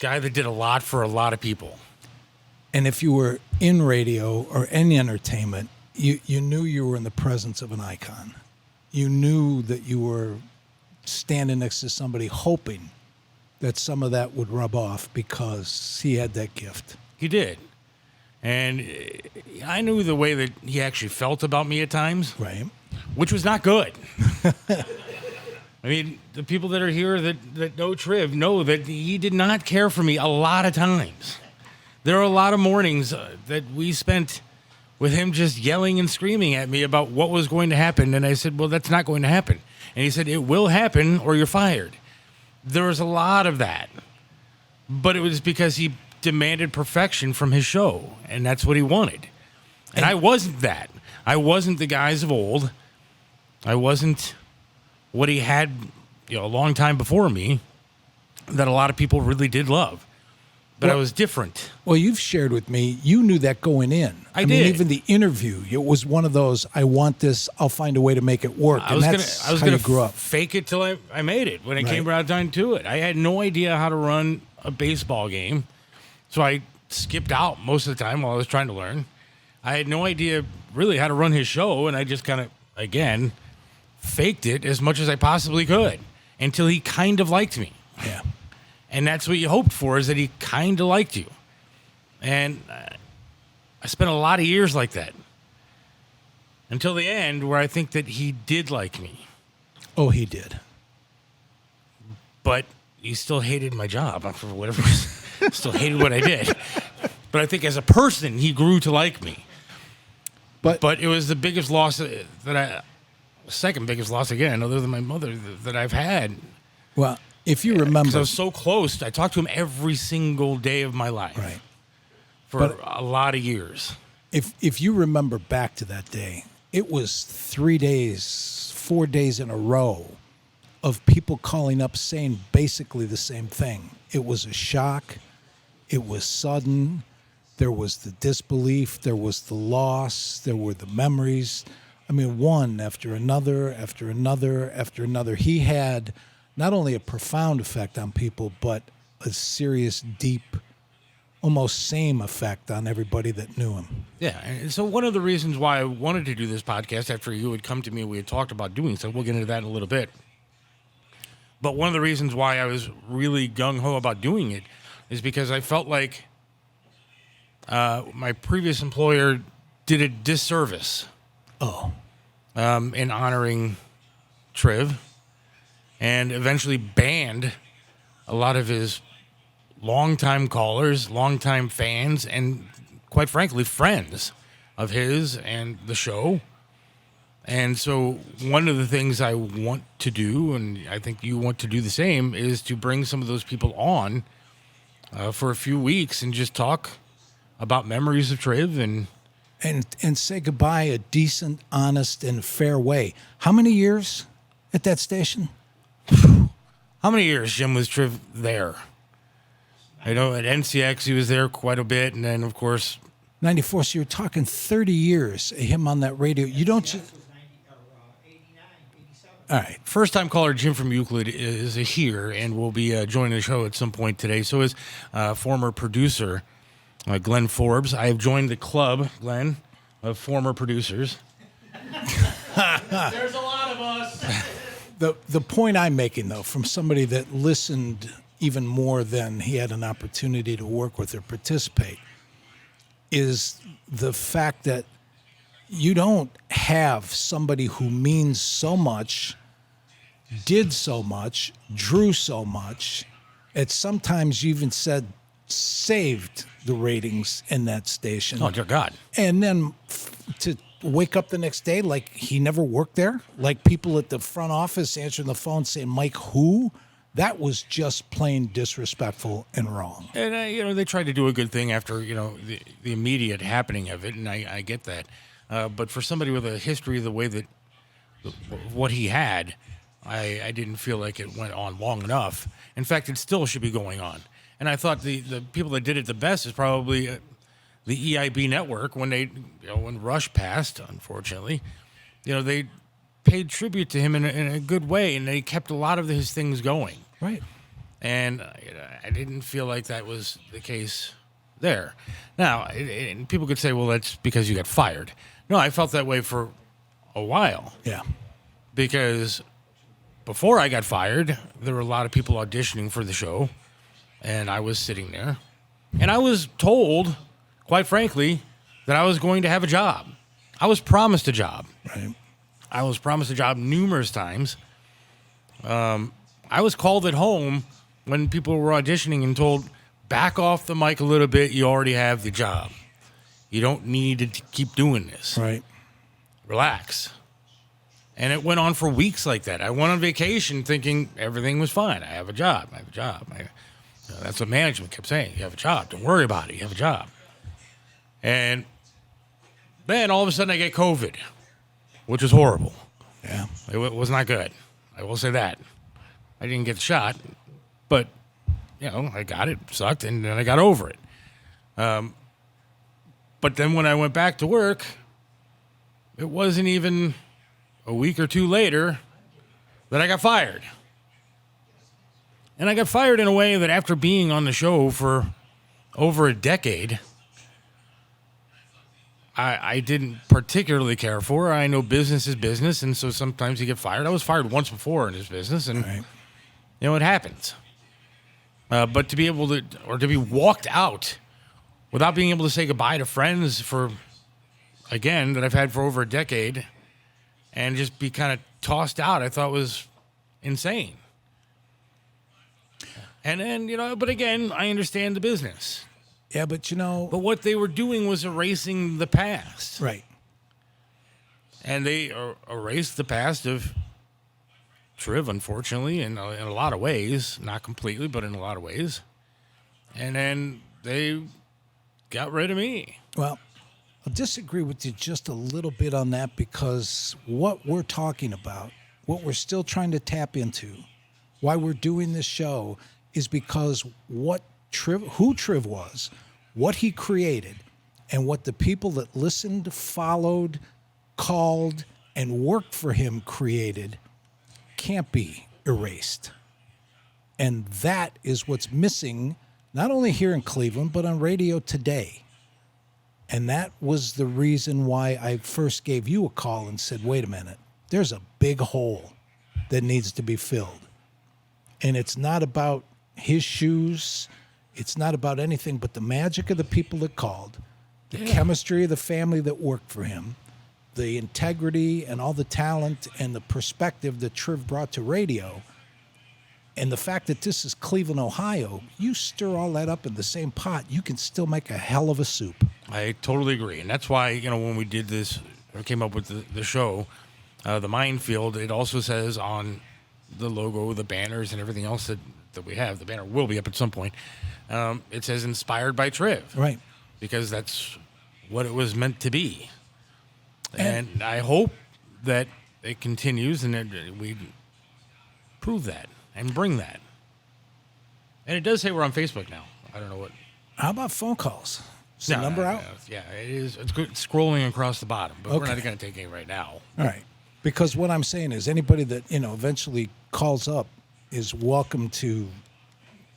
guy that did a lot for a lot of people. And if you were in radio or any entertainment, you knew you were in the presence of an icon. You knew that you were standing next to somebody hoping that some of that would rub off because he had that gift. He did. And I knew the way that he actually felt about me at times. Right. Which was not good. I mean, the people that are here that know Triv know that he did not care for me a lot of times. There are a lot of mornings that we spent with him just yelling and screaming at me about what was going to happen. And I said, well, that's not going to happen. And he said, it will happen or you're fired. There was a lot of that. But it was because he demanded perfection from his show. And that's what he wanted. And I wasn't that. I wasn't the guys of old. I wasn't what he had, a long time before me that a lot of people really did love. But I was different. Well, you've shared with me, you knew that going in. I did. mean, even the interview, it was one of those, I want this, I'll find a way to make it work. I was going to fake it till I made it when it came right down to it. I had no idea how to run a baseball game, so I skipped out most of the time while I was trying to learn. I had no idea really how to run his show, and I just kind of, again, faked it as much as I possibly could until he kind of liked me. Yeah. And that's what you hoped for, is that he kind of liked you. And I spent a lot of years like that until the end where I think that he did like me. Oh, he did. But he still hated my job for whatever reason. Still hated what I did. But I think as a person, he grew to like me. But it was the biggest loss second biggest loss again, other than my mother, that I've had. Well, if you remember, I was so close. I talked to him every single day of my life, right, for a lot of years. If you remember back to that day, it was 4 days in a row of people calling up saying basically the same thing. It was a shock. It was sudden. There was the disbelief. There was the loss. There were the memories. I mean, one after another, after another, after another. He had not only a profound effect on people, but a serious, deep, almost same effect on everybody that knew him. Yeah, and so one of the reasons why I wanted to do this podcast after you had come to me and we had talked about doing so, we'll get into that in a little bit. But one of the reasons why I was really gung-ho about doing it is because I felt like my previous employer did a disservice in honoring Triv, and eventually banned a lot of his longtime callers, longtime fans, and quite frankly, friends of his and the show. And so one of the things I want to do, and I think you want to do the same, is to bring some of those people on for a few weeks and just talk about memories of Triv and say goodbye a decent, honest, and fair way. How many years at that station? How many years, Jim, was Triv there? I know at NCX he was there quite a bit, and then, of course... 94, so you're talking 30 years of him on that radio. You don't... 89, 87. All right. First-time caller Jim from Euclid is here and will be joining the show at some point today. So is former producer Glenn Forbes. I have joined the club, Glenn, of former producers. There's a lot of us. The point I'm making, though, from somebody that listened even more than he had an opportunity to work with or participate, is the fact that you don't have somebody who means so much, did so much, drew so much, and sometimes you even said saved the ratings in that station. Oh, dear God. And then to wake up the next day like he never worked there, like people at the front office answering the phone saying, Mike, who? That was just plain disrespectful and wrong. And, they tried to do a good thing after, the immediate happening of it, and I get that. But for somebody with a history the way that what he had, I didn't feel like it went on long enough. In fact, it still should be going on. And I thought the people that did it the best is probably the EIB network when when Rush passed, unfortunately. They paid tribute to him in a good way, and they kept a lot of his things going. Right. And I didn't feel like that was the case there. Now, and people could say, well, that's because you got fired. No, I felt that way for a while. Yeah. Because before I got fired, there were a lot of people auditioning for the show, and I was sitting there. And I was told, quite frankly, that I was going to have a job. I was promised a job. Right. I was promised a job numerous times. I was called at home when people were auditioning and told, back off the mic a little bit, you already have the job. You don't need to keep doing this. Right. Relax. And it went on for weeks like that. I went on vacation thinking everything was fine. I have a job. That's what management kept saying. You have a job. Don't worry about it. You have a job. And then all of a sudden I get COVID, which was horrible. Yeah. It was not good. I will say that. I didn't get the shot, but, I got it. It sucked, and then I got over it. But then when I went back to work, it wasn't even a week or two later that I got fired. And I got fired in a way that after being on the show for over a decade, I didn't particularly care for. I know business is business, and so sometimes you get fired. I was fired once before in this business, and, Right. It happens. But to be able to, or to be walked out without being able to say goodbye to friends that I've had for over a decade, and just be kind of tossed out, I thought was insane. And then, but again, I understand the business. Yeah, but But what they were doing was erasing the past. right. And they erased the past of Triv, unfortunately, in a lot of ways. Not completely, but in a lot of ways. And then they got rid of me. Well, I'll disagree with you just a little bit on that, because what we're talking about, what we're still trying to tap into, why we're doing this show, is because who Triv was, what he created, and what the people that listened, followed, called, and worked for him created can't be erased. And that is what's missing, not only here in Cleveland, but on radio today. And that was the reason why I first gave you a call and said, wait a minute, there's a big hole that needs to be filled. And it's not about his shoes. It's not about anything but the magic of the people that called, the chemistry of the family that worked for him, the integrity and all the talent and the perspective that Triv brought to radio. And the fact that this is Cleveland, Ohio, you stir all that up in the same pot, you can still make a hell of a soup. I totally agree. And that's why, when we did this, or came up with the show, the Mindfield, it also says on the logo, the banners, and everything else that we have, the banner will be up at some point, it says inspired by Triv. Right. Because that's what it was meant to be. And I hope that it continues and that we prove that and bring that. And it does say we're on Facebook now. I don't know what. How about phone calls? Is the number out? Yeah, it is. It's good scrolling across the bottom, but we're Okay. not going to take any right now. All right. Because what I'm saying is anybody that, eventually calls up is welcome to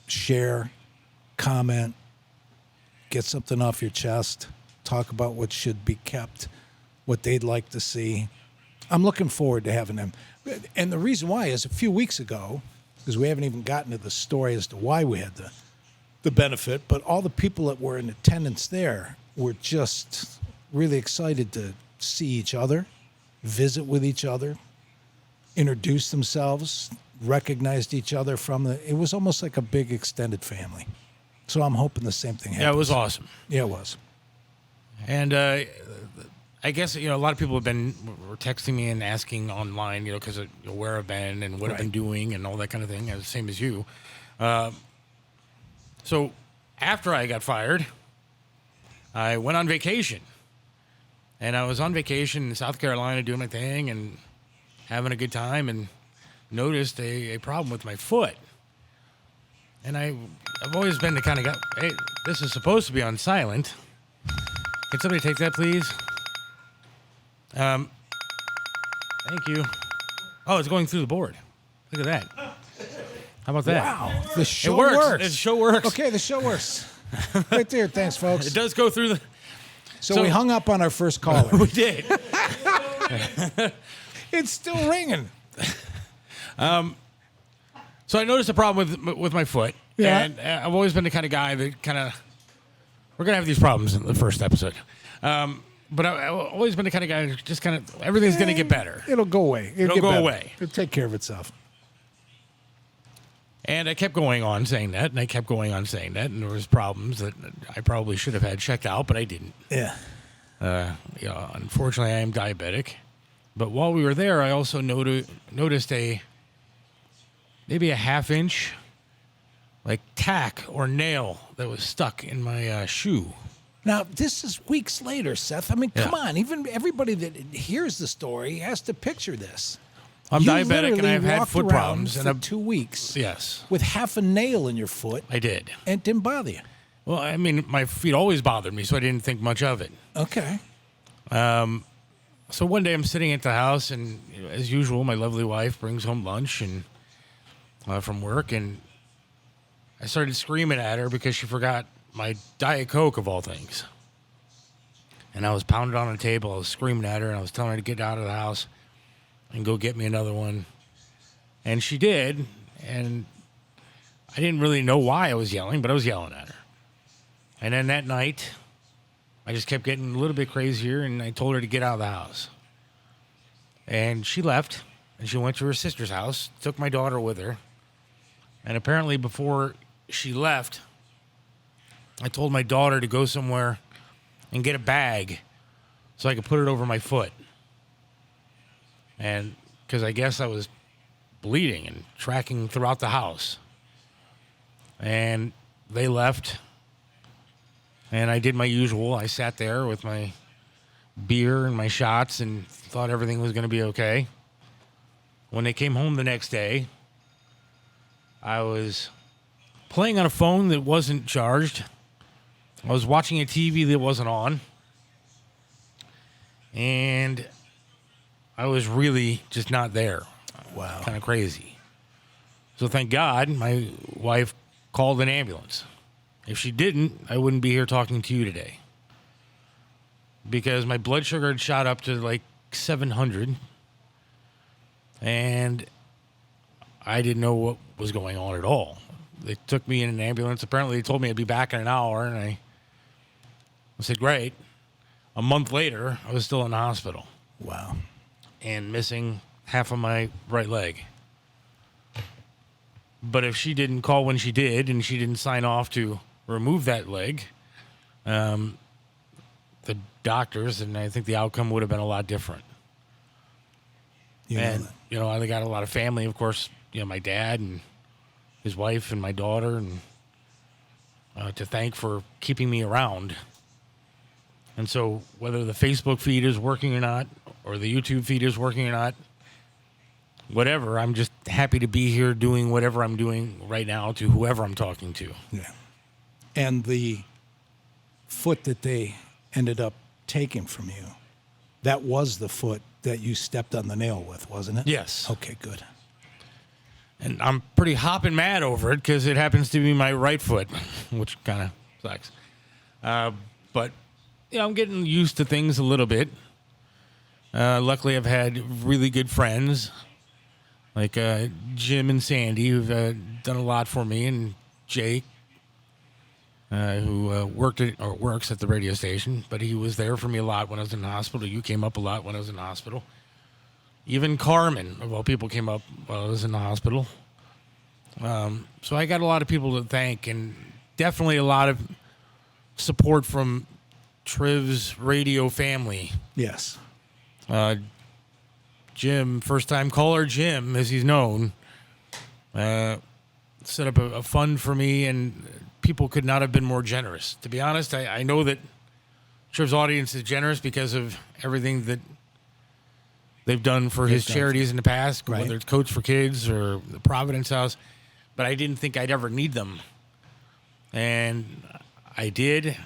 share, comment, get something off your chest, talk about what should be kept, what they'd like to see. I'm looking forward to having them. And the reason why is a few weeks ago, because we haven't even gotten to the story as to why we had the benefit, but all the people that were in attendance there were just really excited to see each other, visit with each other, introduce themselves, recognized each other it was almost like a big extended family. So I'm hoping the same thing happens. Yeah, it was awesome. Yeah, it was. And I guess, a lot of people were texting me and asking online, because of where I've been and what I've been doing and all that kind of thing, same as you. So after I got fired, I went on vacation. And I was on vacation in South Carolina doing my thing and having a good time, and noticed a problem with my foot. And I've always been the kind of guy, hey, this is supposed to be on silent. Can somebody take that, please? Thank you. Oh, it's going through the board. Look at that. How about that? Wow, the show It works. works. The show works. Okay, the show works. Right there. Thanks, folks. It does go through the. So we hung up on our first caller. We did. It's still ringing. So I noticed a problem with my foot. Yeah. And I've always been the kind of guy that kind of. We're going to have these problems in the first episode. But I've always been the kind of guy that just kind of. Everything's going to get better. It'll go away. It'll get go better. away. It'll take care of itself. And I kept going on saying that, and I kept going on saying that, and there was problems that I probably should have had checked out, but I didn't. Yeah. Unfortunately, I am diabetic. But while we were there, I also noticed maybe a half-inch, like tack or nail that was stuck in my shoe. Now, this is weeks later, Seth. I mean, come on. Even everybody that hears the story has to picture this. I'm You diabetic, and literally I've had walked foot around problems. for And 2 weeks. yes, With half a nail in your foot. I did. And it didn't bother you. Well, I mean, my feet always bothered me, so I didn't think much of it. Okay. So one day I'm sitting at the house, and as usual, my lovely wife brings home lunch and from work, and I started screaming at her because she forgot my Diet Coke, of all things. And I was pounding on the table. I was screaming at her, and I was telling her to get out of the house and go get me another one. And she did, and I didn't really know why I was yelling, but I was yelling at her. And then that night, I just kept getting a little bit crazier, and I told her to get out of the house. And she left, and she went to her sister's house, took my daughter with her. And apparently before she left, I told my daughter to go somewhere and get a bag so I could put it over my foot. And because I guess I was bleeding and tracking throughout the house. And they left. And I did my usual. I sat there with my beer and my shots and thought everything was going to be okay. When they came home the next day, I was playing on a phone that wasn't charged. I was watching a TV that wasn't on. And I was really just not there. Wow. Kind of crazy. So thank God my wife called an ambulance. If she didn't, I wouldn't be here talking to you today. Because my blood sugar had shot up to like 700. And I didn't know what was going on at all. They took me in an ambulance. Apparently they told me I'd be back in an hour. And I said, great. A month later, I was still in the hospital. Wow. And missing half of my right leg. But if she didn't call when she did, and she didn't sign off to remove that leg, the doctors, and I think the outcome would have been a lot different. You know And, that. I got a lot of family, of course, my dad and his wife and my daughter, and to thank for keeping me around. And so whether the Facebook feed is working or not, or the YouTube feed is working or not, whatever, I'm just happy to be here doing whatever I'm doing right now to whoever I'm talking to. Yeah. And the foot that they ended up taking from you, that was the foot that you stepped on the nail with, wasn't it? Yes. Okay, good. And I'm pretty hopping mad over it because it happens to be my right foot, which kind of sucks. But, I'm getting used to things a little bit. Luckily, I've had really good friends like Jim and Sandy, who've done a lot for me, and Jake, who works at the radio station, but he was there for me a lot when I was in the hospital. You came up a lot when I was in the hospital. Even Carmen, of all people, came up while I was in the hospital. So I got a lot of people to thank, and definitely a lot of support from Triv's radio family. Yes. Jim, first-time caller Jim, as he's known, set up a fund for me, and people could not have been more generous. To be honest, I know that Triv's audience is generous because of everything that they've done for his charities in the past, Right. whether it's Coach for Kids or the Providence House, but I didn't think I'd ever need them. And I did,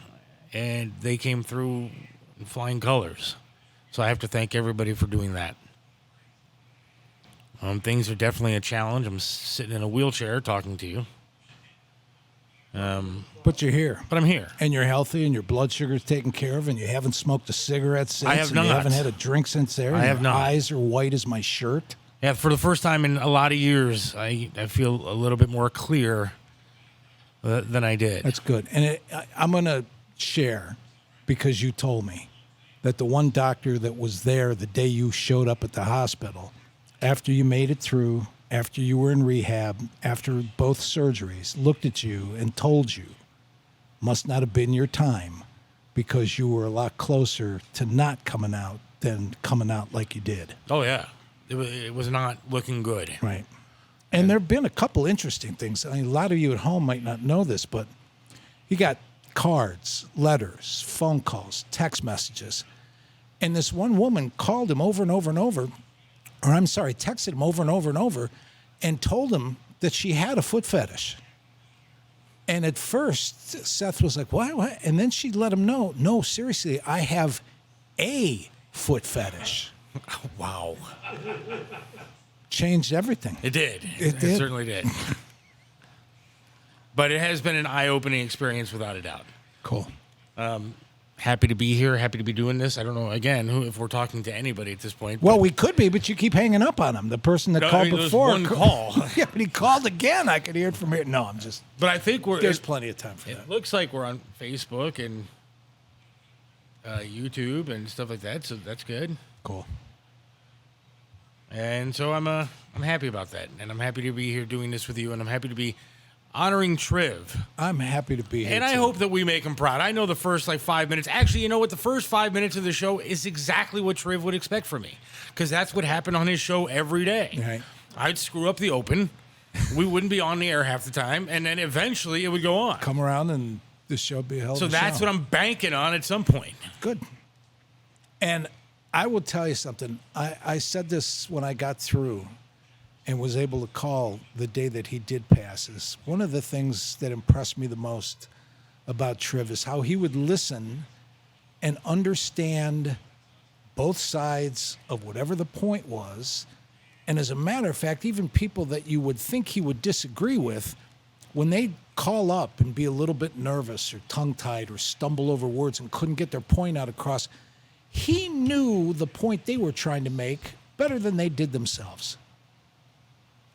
and they came through in flying colors. So I have to thank everybody for doing that. Things are definitely a challenge. I'm sitting in a wheelchair talking to you. But you're here. But I'm here. And you're healthy, and your blood sugar's taken care of, and you haven't smoked a cigarette since. I have and not. You haven't had a drink since there. I have your not. Eyes are white as my shirt. Yeah, for the first time in a lot of years, I feel a little bit more clear than I did. That's good. And I'm going to share, because you told me, that the one doctor that was there the day you showed up at the hospital, after you made it through, after you were in rehab, after both surgeries, looked at you and told you, must not have been your time, because you were a lot closer to not coming out than coming out like you did. Oh, yeah. It was not looking good. Right. And there have been a couple interesting things. I mean, a lot of you at home might not know this, but you got cards, letters, phone calls, text messages. And this one woman called him over and over and over, or I'm sorry, texted him over and over and over, and told him that she had a foot fetish. And at first, Seth was like, what? And then she let him know, no, seriously, I have a foot fetish. Wow. Changed everything. It did. It did. Certainly did. But it has been an eye-opening experience without a doubt. Cool. Happy to be here. Happy to be doing this. I don't know, again, if we're talking to anybody at this point. Well, we could be, but you keep hanging up on him. The person that called there was before. one call. Yeah, but he called again. I could hear it from here. No, I'm just. But I think There's plenty of time for that. It looks like we're on Facebook and YouTube and stuff like that, so that's good. Cool. And so I'm happy about that, and I'm happy to be here doing this with you, and I'm happy to be honoring Triv. I'm happy to be here. And I hope that we make him proud. I know the first 5 minutes. Actually, you know what? The first 5 minutes of the show is exactly what Triv would expect from me, because that's what happened on his show every day. Right. I'd screw up the open. We wouldn't be on the air half the time, and then eventually it would go on. Come around and this show be held. So that's what I'm banking on at some point. Good. And I will tell you something. I said this when I got through and was able to call the day that he did pass. Is one of the things that impressed me the most about Triv is how he would listen and understand both sides of whatever the point was. And as a matter of fact, even people that you would think he would disagree with, when they call up and be a little bit nervous or tongue-tied or stumble over words and couldn't get their point out across, he knew the point they were trying to make better than they did themselves.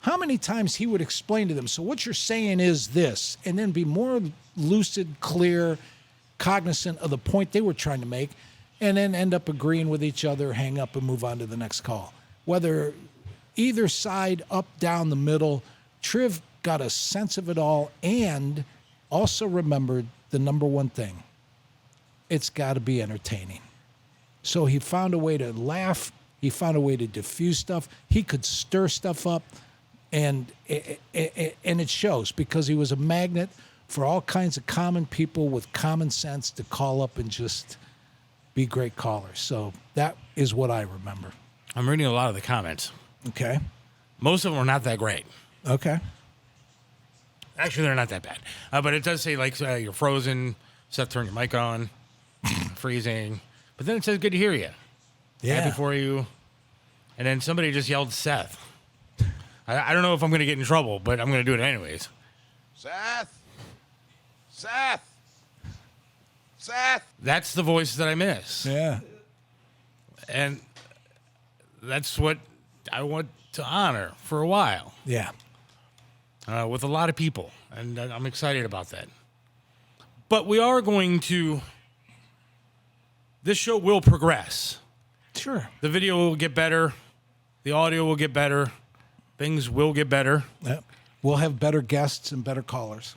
How many times he would explain to them, so what you're saying is this, and then be more lucid, clear, cognizant of the point they were trying to make, and then end up agreeing with each other, hang up, and move on to the next call. Whether either side, up, down, the middle, Triv got a sense of it all and also remembered the number one thing. It's got to be entertaining. So he found a way to laugh. He found a way to diffuse stuff. He could stir stuff up. And it shows, because he was a magnet for all kinds of common people with common sense to call up and just be great callers. So that is what I remember. I'm reading a lot of the comments. Okay. Most of them are not that great. Okay. Actually, they're not that bad. But it does say, you're frozen. Seth, turn your mic on. Freezing. But then it says, good to hear you. Yeah. Happy for you. And then somebody just yelled, Seth. I don't know if I'm going to get in trouble, but I'm going to do it anyways. Seth! Seth! Seth! That's the voice that I miss. Yeah. And that's what I want to honor for a while Yeah. with a lot of people. And I'm excited about that. But we are going to... This show will progress. Sure. The video will get better. The audio will get better. Things will get better. Yep. We'll have better guests and better callers.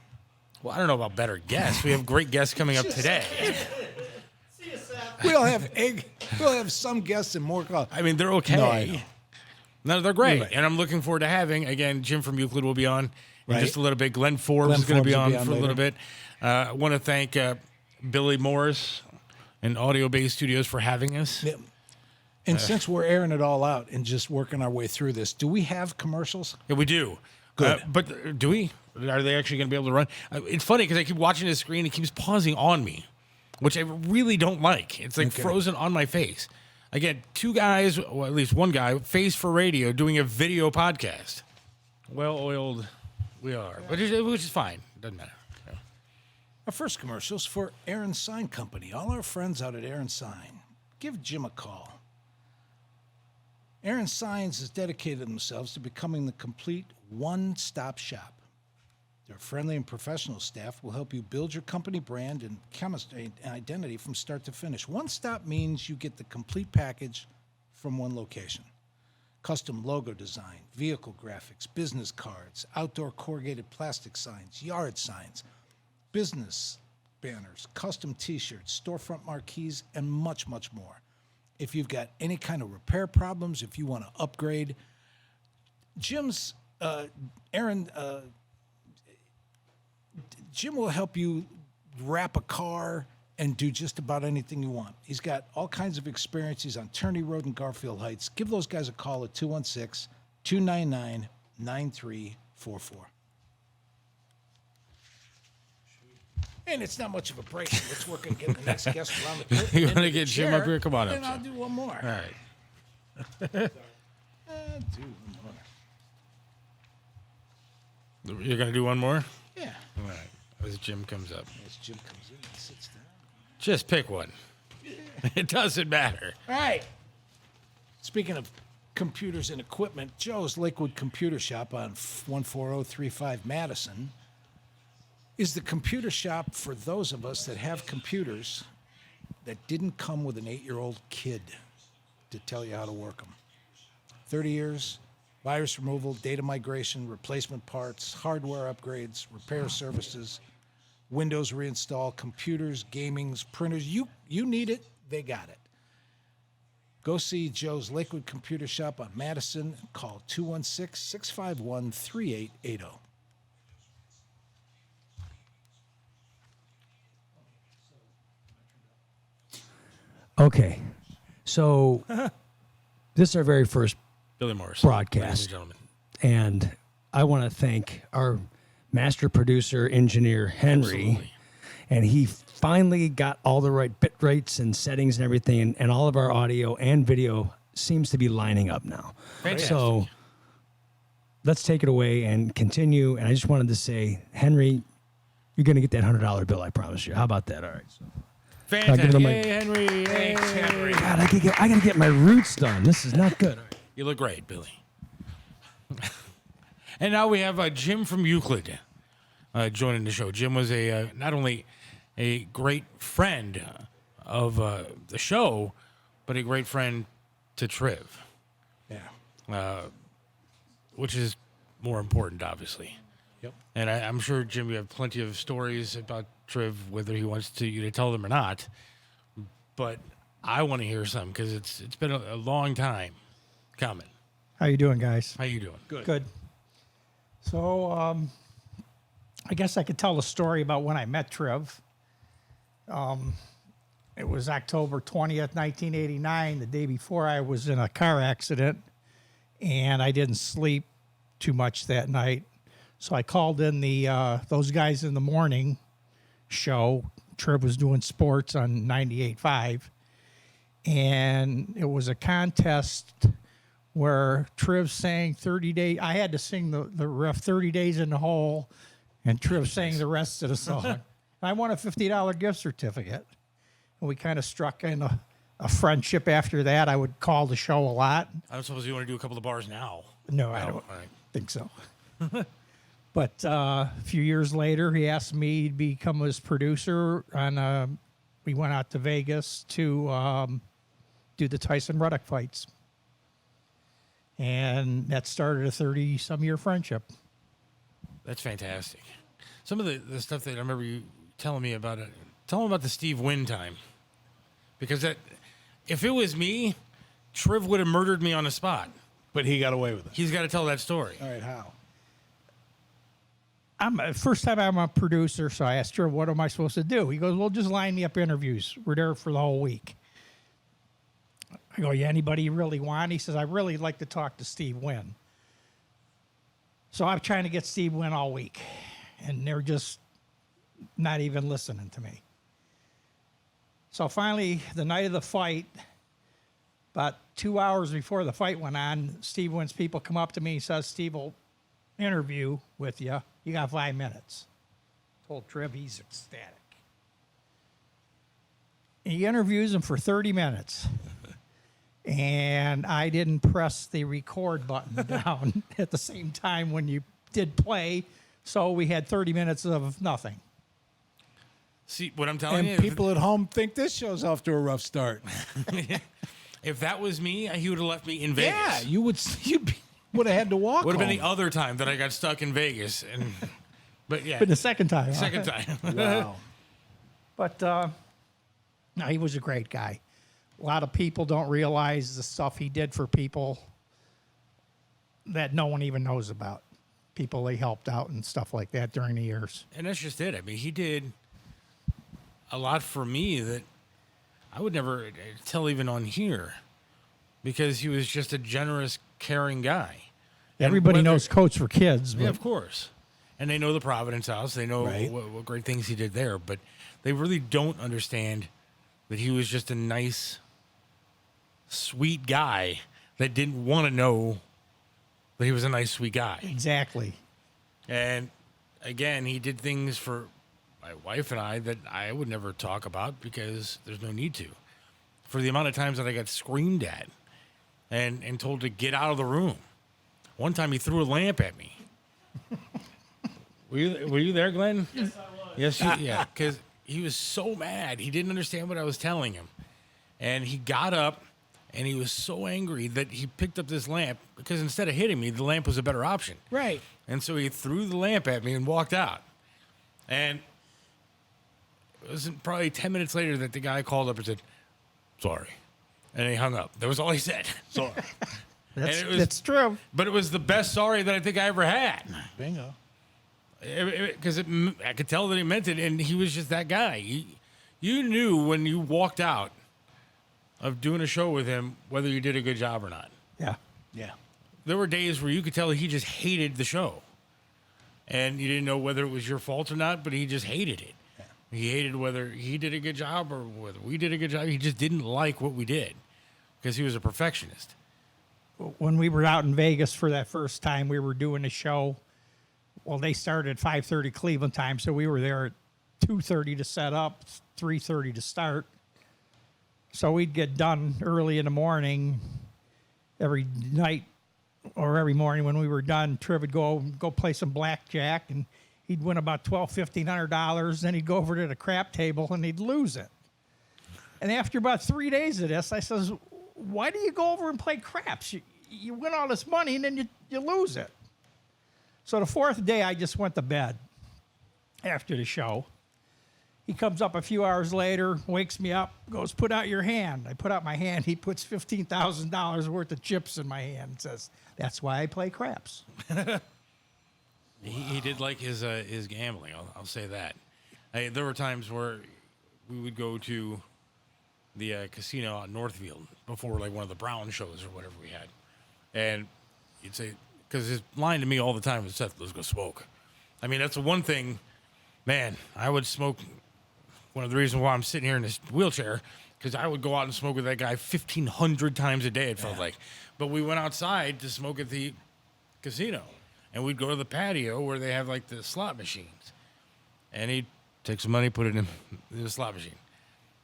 Well, I don't know about better guests. We have great guests coming up today. We'll have some guests and more callers. I mean, they're okay. No, I know. No, they're great. Right. And I'm looking forward to having, again, Jim from Euclid will be on in Right. just a little bit. Glenn Forbes Glenn is going to be Forbes on will for a little later. bit. I want to thank Billy Morris and Audio Base Studios for having us. Yeah. And since we're airing it all out and just working our way through this, do we have commercials? Yeah, we do. Good. But do we? Are they actually going to be able to run? It's funny because I keep watching the screen. It keeps pausing on me, which I really don't like. It's like Okay. frozen on my face. I get two guys, or at least one guy, face for radio, doing a video podcast. Well-oiled we are, which is fine. It doesn't matter. Yeah. Our first commercial's for Aaron Sign Company. All our friends out at Aaron Sign, give Jim a call. Aaron Signs has dedicated themselves to becoming the complete one-stop shop. Their friendly and professional staff will help you build your company brand and chemistry and identity from start to finish. One stop means you get the complete package from one location. Custom logo design, vehicle graphics, business cards, outdoor corrugated plastic signs, yard signs, business banners, custom t-shirts, storefront marquees, and much, much more. If you've got any kind of repair problems, if you want to upgrade, Jim will help you wrap a car and do just about anything you want. He's got all kinds of experience. He's on Turney Road in Garfield Heights. Give those guys a call at 216-299-9344. And it's not much of a break. Let's work on getting the next guest around the curtain. You want to get Jim up here? Come on up. And I'll do one more. All right. Do one more. You're going to do one more? Yeah. All right. As Jim comes up. As Jim comes in and sits down. Just pick one. It doesn't matter. All right. Speaking of computers and equipment, Joe's Lakewood Computer Shop on 14035 Madison is the computer shop for those of us that have computers that didn't come with an 8-year-old kid to tell you how to work them. 30 years, virus removal, data migration, replacement parts, hardware upgrades, repair services, Windows reinstall, computers, gamings, printers. You need it, they got it. Go see Joe's Lakewood Computer Shop on Madison and call 216-651-3880. Okay, so this is our very first Billy Morris. broadcast. Ladies and gentlemen. And I want to thank our master producer, engineer, Henry. Absolutely. And he finally got all the right bit rates and settings and everything. And all of our audio and video seems to be lining up now. Fantastic. So let's take it away and continue. And I just wanted to say, Henry, you're going to get that $100 bill, I promise you. How about that? All right. So, Fantastic. them a- Yay, Henry. Thanks, Henry. God, I got to get my roots done. This is not good. All right. You look great, Billy. And now we have Jim from Euclid joining the show. Jim was not only a great friend of the show, but a great friend to Triv, Yeah. which is more important, obviously. Yep. And I'm sure, Jim, you have plenty of stories about Triv, whether he wants you to tell them or not. But I want to hear some because it's been a long time coming. How you doing, guys? How you doing? Good. So, I guess I could tell a story about when I met Trev. It was October 20th, 1989, the day before I was in a car accident, and I didn't sleep too much that night. So I called in those guys in the morning show. Trev was doing sports on 98.5, and it was a contest where Triv sang 30 days. I had to sing the ref 30 days in the hole, and Triv sang the rest of the song. And I won a $50 gift certificate. And we kind of struck in a friendship after that. I would call the show a lot. I don't suppose you want to do a couple of bars now. No, I No, don't all right. think so. But a few years later, he asked me to become his producer. We went out to Vegas to do the Tyson Ruddock fights. And that started a 30-some year friendship. That's fantastic. Some of the stuff that I remember you telling me about it. Tell them about the Steve Wynn time. Because if it was me, Triv would have murdered me on the spot. But he got away with it. He's got to tell that story. All right, how? First time I'm a producer, so I asked her, what am I supposed to do? He goes, well, just line me up interviews. We're there for the whole week. I go, yeah, anybody you really want? He says, I really like to talk to Steve Wynn. So I'm trying to get Steve Wynn all week, and they're just not even listening to me. So finally, the night of the fight, About 2 hours before the fight went on, Steve Wynn's people come up to me and says, Steve will interview with you. You got 5 minutes. Told Triv he's ecstatic. He interviews him for 30 minutes. And I didn't press the record button down at the same time when you did play. So we had 30 minutes of nothing. See what I'm telling you? And people at home think this show's off to a rough start. If that was me, he would have left me in Vegas. Yeah, you would have had to walk. Would have been home. the other time that I got stuck in Vegas. But yeah, But the second time. huh? second time. Wow. But no, he was a great guy. A lot of people don't realize the stuff he did for people that no one even knows about. People he helped out and stuff like that during the years. And that's just it. I mean, he did a lot for me that I would never tell even on here because he was just a generous, caring guy. And Everybody whether- knows Coach for Kids, but Yeah, of course. And they know the Providence House. They know Right. what great things he did there. But they really don't understand that he was just a nice, sweet guy that didn't want to know that he was a nice, sweet guy. exactly. And again, he did things for my wife and I that I would never talk about because there's no need to. For the amount of times that I got screamed at and told to get out of the room. One time he threw a lamp at me. Were you there, Glenn? Yes, I was. Yes, yeah, because he was so mad. He didn't understand what I was telling him. And he got up and he was so angry that he picked up this lamp because instead of hitting me, the lamp was a better option. Right. And so he threw the lamp at me and walked out. And it was probably 10 minutes later that the guy called up and said, sorry. And he hung up. That was all he said. Sorry. That's true. But it was the best sorry that I think I ever had. Bingo. Because I could tell that he meant it, and he was just that guy. You knew when you walked out of doing a show with him whether you did a good job or not. Yeah. Yeah. There were days where you could tell he just hated the show. And you didn't know whether it was your fault or not, but he just hated it. Yeah. He hated whether he did a good job or whether we did a good job. He just didn't like what we did because he was a perfectionist. When we were out in Vegas for that first time, we were doing a show. Well, they started at 5:30 Cleveland time, so we were there at 2:30 to set up, 3:30 to start. So we'd get done early in the morning every night or every morning when we were done. Triv would go play some blackjack, and he'd win about $1,200-$1,500. Then he'd go over to the crap table, and he'd lose it. And after about 3 days of this, I says, why do you go over and play craps? You win all this money, and then you lose it. So the fourth day, I just went to bed after the show. He comes up a few hours later, wakes me up, goes, put out your hand. I put out my hand. He puts $15,000 worth of chips in my hand and says, that's why I play craps. He did like his gambling. I'll say that. There were times where we would go to the casino out in Northfield before like one of the Brown shows or whatever we had, and you'd say, because his line to me all the time was, Seth, let's go smoke. I mean, that's the one thing, man, I would smoke. One of the reasons why I'm sitting here in this wheelchair, because I would go out and smoke with that guy 1,500 times a day, it felt like. But we went outside to smoke at the casino, and we'd go to the patio where they have like the slot machines. And he'd take some money, put it in the slot machine.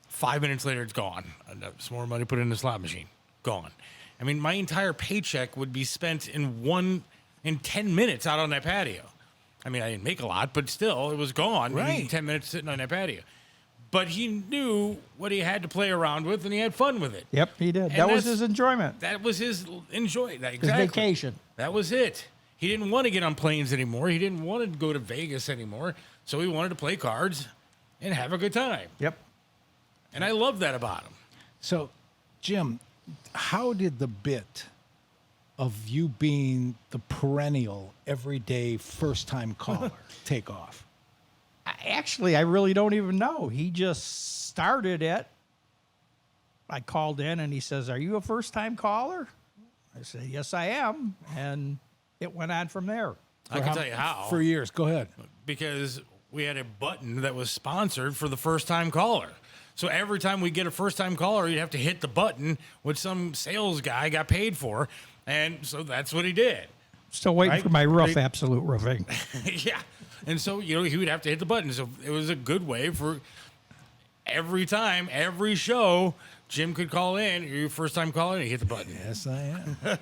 5 minutes later, it's gone. Some more money, put it in the slot machine. Gone. I mean, my entire paycheck would be spent in 10 minutes out on that patio. I mean, I didn't make a lot, but still, it was gone Right. in 10 minutes sitting on that patio. But he knew what he had to play around with, and he had fun with it. Yep, he did. And That was that's- his enjoyment, That was his enjoy. That his exactly. vacation. That was it. He didn't want to get on planes anymore. He didn't want to go to Vegas anymore. So he wanted to play cards and have a good time. Yep. And I love that about him. So, Jim, how did the bit of you being the perennial, everyday, first-time caller take off? Actually, I really don't even know. He just started it. I called in and he says, are you a first-time caller? I said, yes, I am. And it went on from there. I can tell you how. For years. Go ahead. Because we had a button that was sponsored for the first-time caller. So every time we get a first-time caller, you'd have to hit the button, which some sales guy got paid for, and so that's what he did. Still waiting Right? for my roof, Absolute Roofing. Yeah. And so, he would have to hit the button. So it was a good way for every time, every show, Jim could call in. You're your first time caller, and you hit the button. Yes, I am.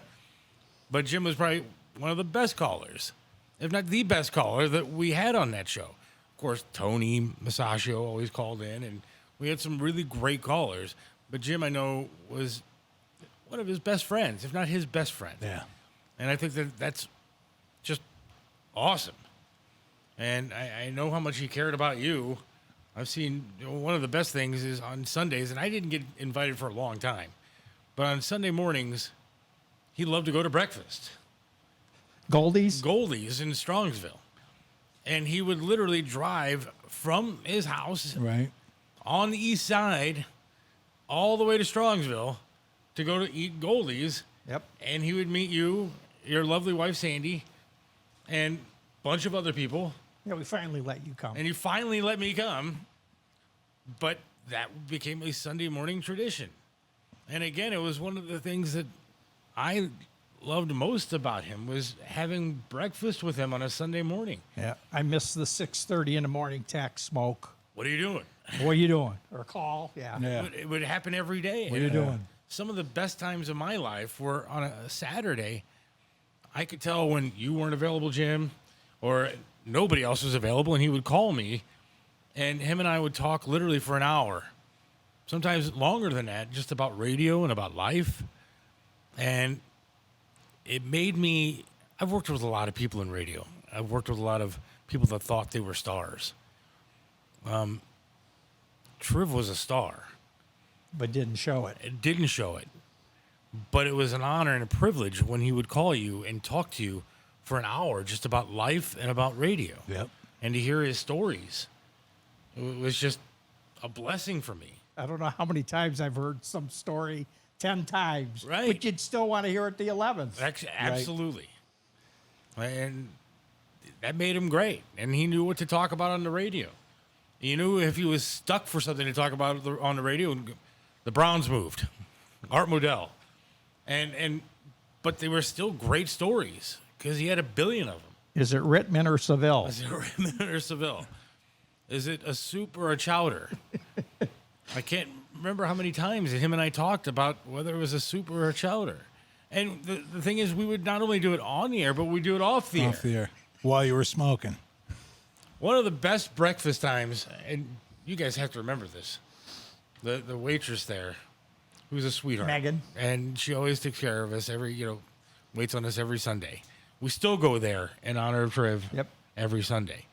But Jim was probably one of the best callers, if not the best caller that we had on that show. Of course, Tony Masaccio always called in, and we had some really great callers. But Jim, I know, was one of his best friends, if not his best friend. Yeah. And I think that's just awesome. And I know how much he cared about you. I've seen one of the best things is on Sundays, and I didn't get invited for a long time, but on Sunday mornings, he loved to go to breakfast. Goldies? Goldie's in Strongsville. And he would literally drive from his house Right. on the east side all the way to Strongsville to go to eat Goldie's. Yep. And he would meet you, your lovely wife, Sandy, and a bunch of other people. Yeah, we finally let you come. And you finally let me come. But that became a Sunday morning tradition. And again, it was one of the things that I loved most about him was having breakfast with him on a Sunday morning. Yeah, I miss the 6:30 in the morning text smoke. What are you doing? What are you doing? Or call? Yeah. Yeah. It would happen every day. What are you doing? Some of the best times of my life were on a Saturday. I could tell when you weren't available, Jim, or nobody else was available, and he would call me, and him and I would talk literally for an hour, sometimes longer than that, just about radio and about life. And it made me, I've worked with a lot of people in radio. I've worked with a lot of people that thought they were stars. Triv was a star. But didn't show it. It didn't show it, but it was an honor and a privilege when he would call you and talk to you for an hour just about life and about radio. Yep. And to hear his stories, it was just a blessing for me. I don't know how many times I've heard some story 10 times. Right. But you'd still want to hear it the 11th. Absolutely. And that made him great. And he knew what to talk about on the radio. He knew if he was stuck for something to talk about on the radio, the Browns moved, Art Modell. But they were still great stories because he had a billion of them. Is it Rittman or Seville? Is it Raymond or Seville? Is it a soup or a chowder? I can't remember how many times him and I talked about whether it was a soup or a chowder. And the thing is, we would not only do it on the air, but we do it off the air. Off the air. While you were smoking. One of the best breakfast times, and you guys have to remember this, the waitress there, who's a sweetheart. Megan. And she always takes care of us waits on us every Sunday. We still go there in honor of Triv Yep. every Sunday.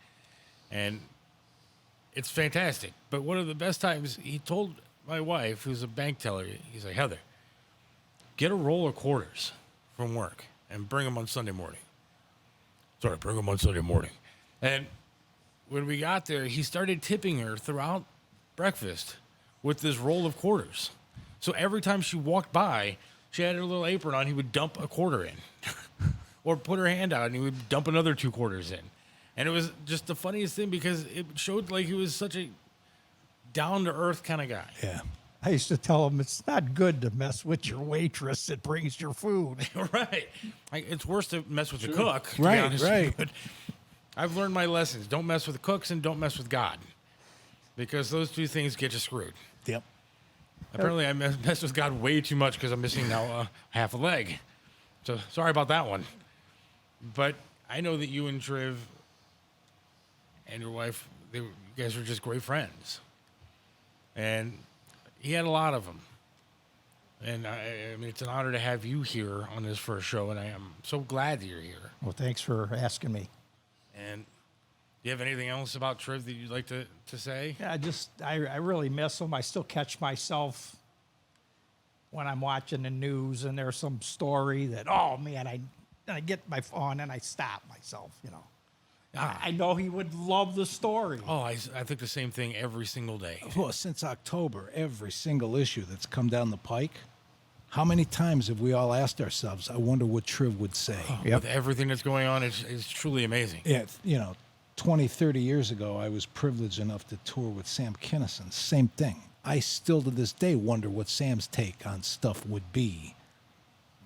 And it's fantastic. But one of the best times, he told my wife, who's a bank teller, he's like, Heather, get a roll of quarters from work and bring them on Sunday morning. Sorry, bring them on Sunday morning. And when we got there, he started tipping her throughout breakfast with this roll of quarters. So every time she walked by, she had her little apron on, he would dump a quarter in. Or put her hand out and he would dump another 2 quarters in. And it was just the funniest thing because it showed like he was such a down-to-earth kind of guy. Yeah. I used to tell him it's not good to mess with your waitress that brings your food. Right. It's worse to mess with the cook. To be Right, honest. right. But I've learned my lessons. Don't mess with the cooks and don't mess with God. Because those 2 things get you screwed. Yep. Apparently, I messed with God way too much because I'm missing now half a leg. So sorry about that one. But I know that you and Triv and your wife, you guys were just great friends. And he had a lot of them. And I mean, it's an honor to have you here on this first show, and I am so glad that you're here. Well, thanks for asking me. And do you have anything else about Triv that you'd like to say? Yeah, I really miss him. I still catch myself when I'm watching the news and there's some story that, oh man, I get my phone and I stop myself, I know he would love the story. Oh, I think the same thing every single day. Well, since October, every single issue that's come down the pike, how many times have we all asked ourselves, I wonder what Triv would say? With everything that's going on, it's truly amazing. Yeah, 20, 30 years ago, I was privileged enough to tour with Sam Kinison. Same thing. I still to this day wonder what Sam's take on stuff would be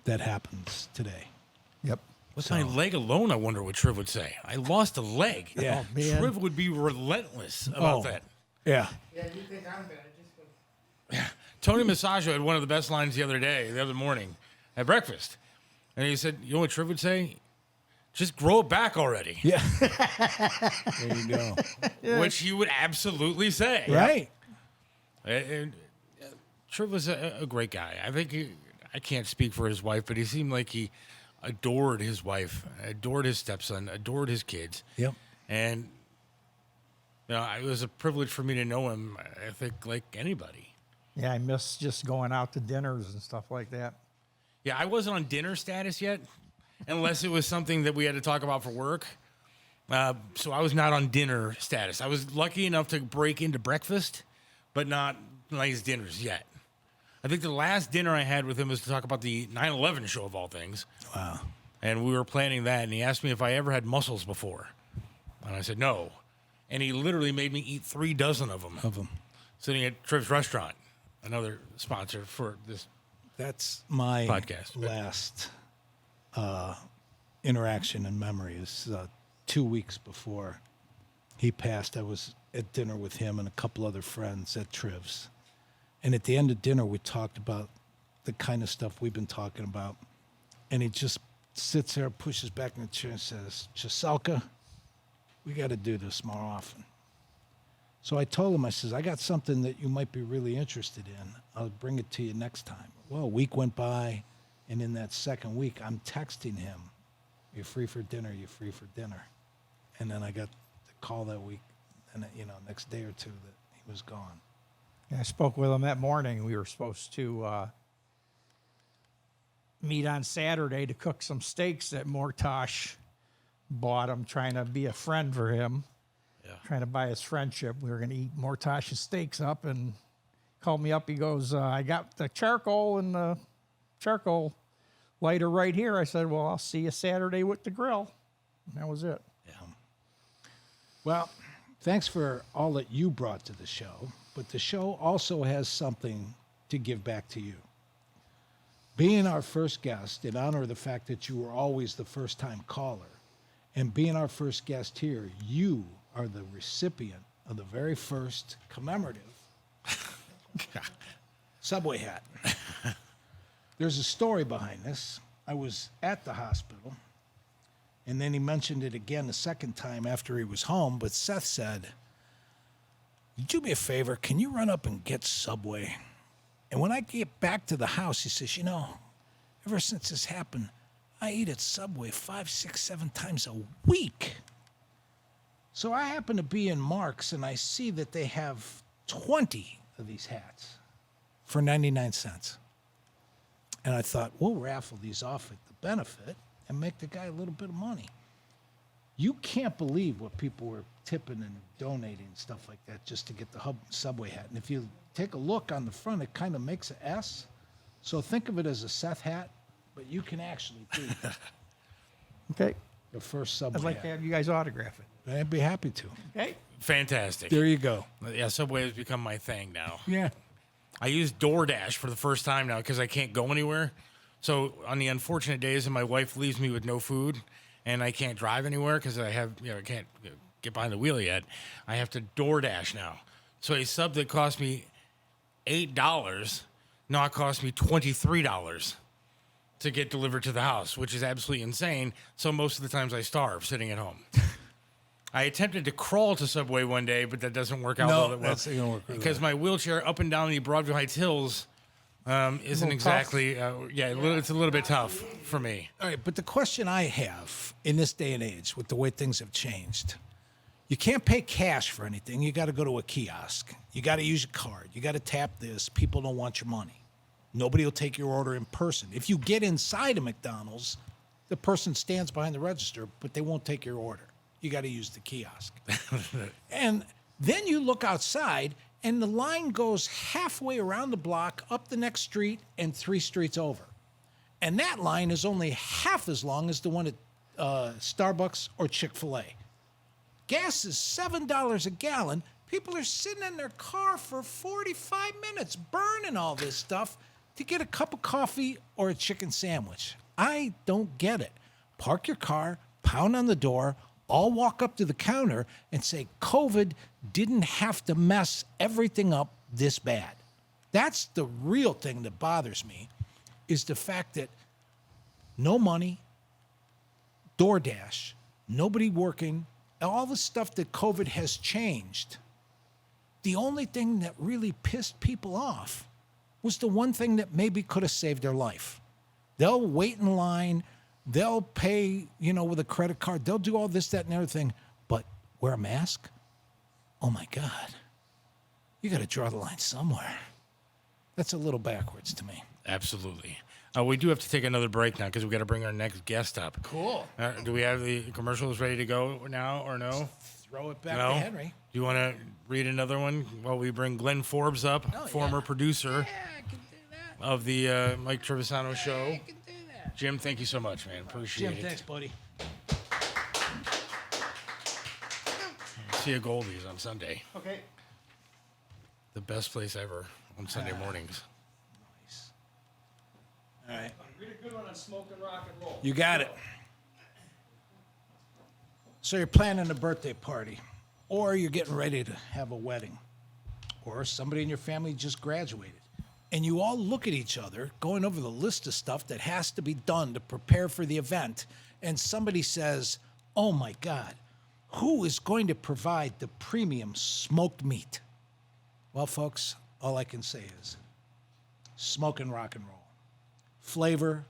that happens today. Yep. With my leg alone, I wonder what Triv would say. I lost a leg. Yeah. Oh, man. Triv would be relentless about that. Yeah. Yeah, you think I'm bad. Tony Massaggio had one of the best lines the other morning at breakfast. And he said, you know what Triv would say? Just grow it back already. Yeah. There you go. Which he would absolutely say. Right. And Triv was a great guy. I think I can't speak for his wife, but he seemed like he adored his wife, adored his stepson, adored his kids. Yep. And it was a privilege for me to know him, I think, like anybody. Yeah, I miss just going out to dinners and stuff like that. Yeah, I wasn't on dinner status yet, unless it was something that we had to talk about for work. So I was not on dinner status. I was lucky enough to break into breakfast, but not nice dinners yet. I think the last dinner I had with him was to talk about the 9/11 show of all things. Wow. And we were planning that, and he asked me if I ever had mussels before. And I said, no. And he literally made me eat 3 dozen of them. Sitting at Triv's Restaurant, another sponsor for this. That's my podcast. Last interaction in memory is 2 weeks before he passed. I was at dinner with him and a couple other friends at Triv's. And at the end of dinner, we talked about the kind of stuff we've been talking about. And he just sits there, pushes back in the chair and says, Chiselka, we got to do this more often. So I told him, I says, I got something that you might be really interested in. I'll bring it to you next time. Well, a week went by, and in that second week, I'm texting him, you're free for dinner, you're free for dinner. And then I got the call that week, and next day or two that he was gone. Yeah, I spoke with him that morning. We were supposed to meet on Saturday to cook some steaks that Mortosh bought him, trying to be a friend for him. Trying to buy his friendship. We were going to eat Mortosh's steaks up, and called me up. He goes, I got the charcoal and the charcoal lighter right here. I said, well, I'll see you Saturday with the grill. And that was it. Yeah. Well, thanks for all that you brought to the show, but the show also has something to give back to you. Being our first guest, in honor of the fact that you were always the first-time caller, and being our first guest here, you are the recipient of the very first commemorative Subway hat. There's a story behind this. I was at the hospital, and then he mentioned it again the second time after he was home, but Seth said, do me a favor, can you run up and get Subway? And when I get back to the house, he says, ever since this happened, I eat at Subway 5, 6, 7 times a week. So I happen to be in Mark's, and I see that they have 20 of these hats for 99 cents. And I thought, we'll raffle these off at the benefit and make the guy a little bit of money. You can't believe what people were tipping and donating and stuff like that just to get the Subway hat. And if you take a look on the front, it kind of makes an S. So think of it as a Seth hat, but you can actually be Okay. the first Subway I'd like hat. to have you guys autograph it. I'd be happy to. Okay. Fantastic. There you go. Yeah, Subway has become my thing now. Yeah. I use DoorDash for the first time now because I can't go anywhere. So on the unfortunate days and my wife leaves me with no food and I can't drive anywhere because I can't get behind the wheel yet, I have to DoorDash now. So a sub that cost me $8 now it costs me $23 to get delivered to the house, which is absolutely insane. So most of the times I starve sitting at home. I attempted to crawl to Subway one day, but that doesn't work out all that well. That's not gonna work really because my wheelchair up and down the Broadview Heights hills isn't exactly, it's a little bit tough for me. All right, but the question I have in this day and age, with the way things have changed, you can't pay cash for anything. You got to go to a kiosk. You got to use your card. You got to tap this. People don't want your money. Nobody will take your order in person. If you get inside a McDonald's, the person stands behind the register, but they won't take your order. You got to use the kiosk. And then you look outside, and the line goes halfway around the block, up the next street, and 3 streets over. And that line is only half as long as the one at Starbucks or Chick-fil-A. Gas is $7 a gallon. People are sitting in their car for 45 minutes burning all this stuff to get a cup of coffee or a chicken sandwich. I don't get it. Park your car, pound on the door, all walk up to the counter and say COVID didn't have to mess everything up this bad. That's the real thing that bothers me, is the fact that no money, DoorDash, nobody working, all the stuff that COVID has changed. The only thing that really pissed people off was the one thing that maybe could have saved their life. They'll wait in line, they'll pay, with a credit card, they'll do all this, that, and the other thing, but wear a mask? Oh my God. You got to draw the line somewhere. That's a little backwards to me. Absolutely. We do have to take another break now because we got to bring our next guest up. Cool. Do we have the commercials ready to go now or no? Throw it back No? to Henry. Do you want to read another one while we bring Glenn Forbes up, former producer I can do that. of the Mike Trivisonno show? I can do that. Jim, thank you so much, man. Appreciate Jim, it. thanks, buddy. See you at Goldie's on Sunday. Okay. The best place ever on Sunday mornings. Nice. All right. Read a good one on smoke and rock and roll. You got it. So you're planning a birthday party, or you're getting ready to have a wedding, or somebody in your family just graduated, and you all look at each other going over the list of stuff that has to be done to prepare for the event, and somebody says, oh my God, who is going to provide the premium smoked meat? Well, folks, all I can say is smoke and rock and roll. Flavor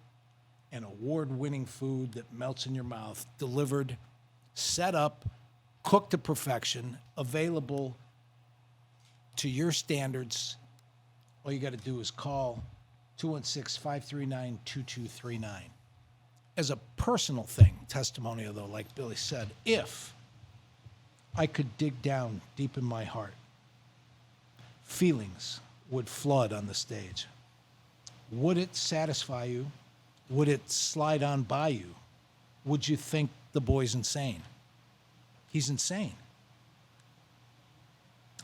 and award-winning food that melts in your mouth, delivered, set up, cooked to perfection, available to your standards. All you got to do is call 216-539-2239. As a personal thing, testimonial though, like Billy said, if I could dig down deep in my heart, feelings would flood on the stage. Would it satisfy you? Would it slide on by you? Would you think the boy's insane? He's insane.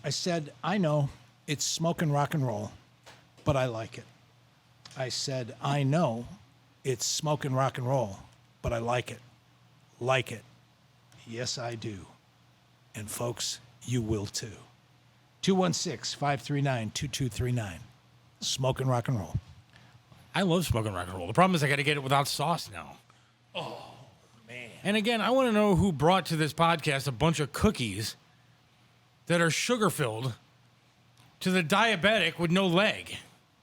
I said, I know it's smoke and rock and roll, but I like it. I said, I know it's smoke and rock and roll, but I like it. Like it. Yes, I do. And folks, you will too. 216-539-2239. Smoke and rock and roll. I love smoking rock and roll. The problem is I got to get it without sauce now. Oh, man. And again, I want to know who brought to this podcast a bunch of cookies that are sugar-filled to the diabetic with no leg.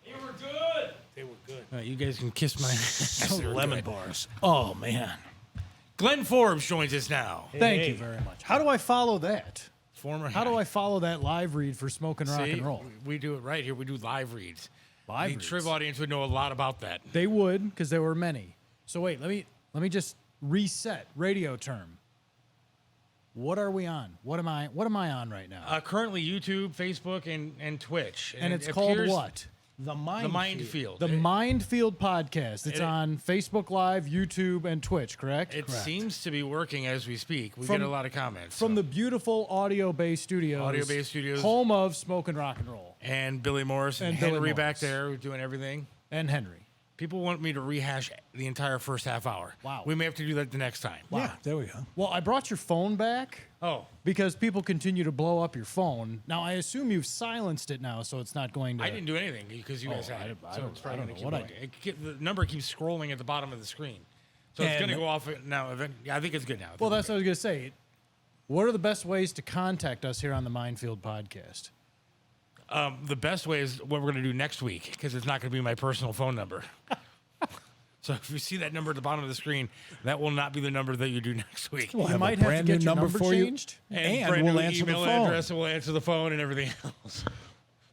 They were good. They were good. You guys can kiss my ass. They're Lemon good. bars. Oh, man. Glenn Forbes joins us now. Thank you very much. How do I follow that? Former. How do I follow that live read for Smoke and Rock See, and Roll? we do it right here. We do live reads. Live the reads. Triv audience would know a lot about that. They would, because there were many. So wait, let me just reset radio term. What are we on? What am I on right now? Currently, YouTube, Facebook, and Twitch. and it it's called appears- what? The The Mindfield. Mindfield. The Mindfield Podcast. It's it- on Facebook Live, YouTube, and Twitch, correct? It Correct. seems to be working as we speak. We From- get a lot of comments. From the beautiful Audio Bay Studios. Audio Bay Studios. Home of Smoke and Rock and Roll. and Billy Morris and, And Billy Henry back Morris. there doing everything. And Henry. People want me to rehash the entire first half hour. Wow. We may have to do that the next time. Yeah, there we go. Well, I brought your phone back. Oh, Because people continue to blow up your phone. Now, I assume you've silenced it now, so it's not going to. I didn't do anything because you guys Oh, had it. I So don't- it's I probably don't going to know keep what I going. The number keeps scrolling at the bottom of the screen. So it's And- going to go off now. Yeah, I think it's good now. Well, that's what I was going to say. What are the best ways to contact us here on the Mindfield Podcast? The best way is what we're going to do next week because it's not going to be my personal phone number. So if you see that number at the bottom of the screen, that will not be the number that you do next week. We'll You have might a have to brand get new your number for changed. you, And and brand we'll new answer the email phone. address, and we'll answer the phone and everything else.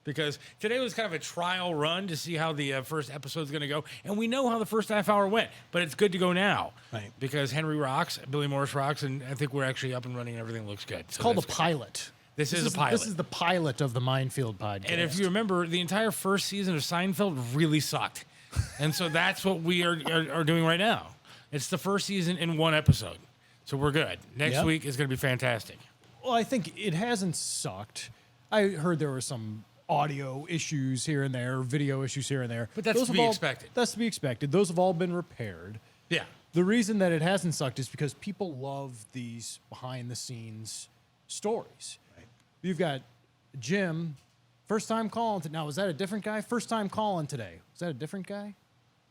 Because today was kind of a trial run to see how the first episode is going to go, and we know how the first half hour went, but it's good to go now, Right. Because Henry rocks, Billy Morris rocks, and I think we're actually up and running, and everything looks good. It's called a pilot. This is a pilot. This is the pilot of the Mindfield Podcast. And if you remember, the entire first season of Seinfeld really sucked, and so that's what we are doing right now. It's the first season in one episode. So we're good. Next Yep. week is going to be fantastic. Well, I think it hasn't sucked. I heard there were some audio issues here and there, video issues here and there. But that's Those to have be all- expected. That's to be expected. Those have all been repaired. Yeah. The reason that it hasn't sucked is because people love these behind the scenes stories. Right. You've got Jim, first time calling. Now, was that a different guy? First time calling today. Was that a different guy?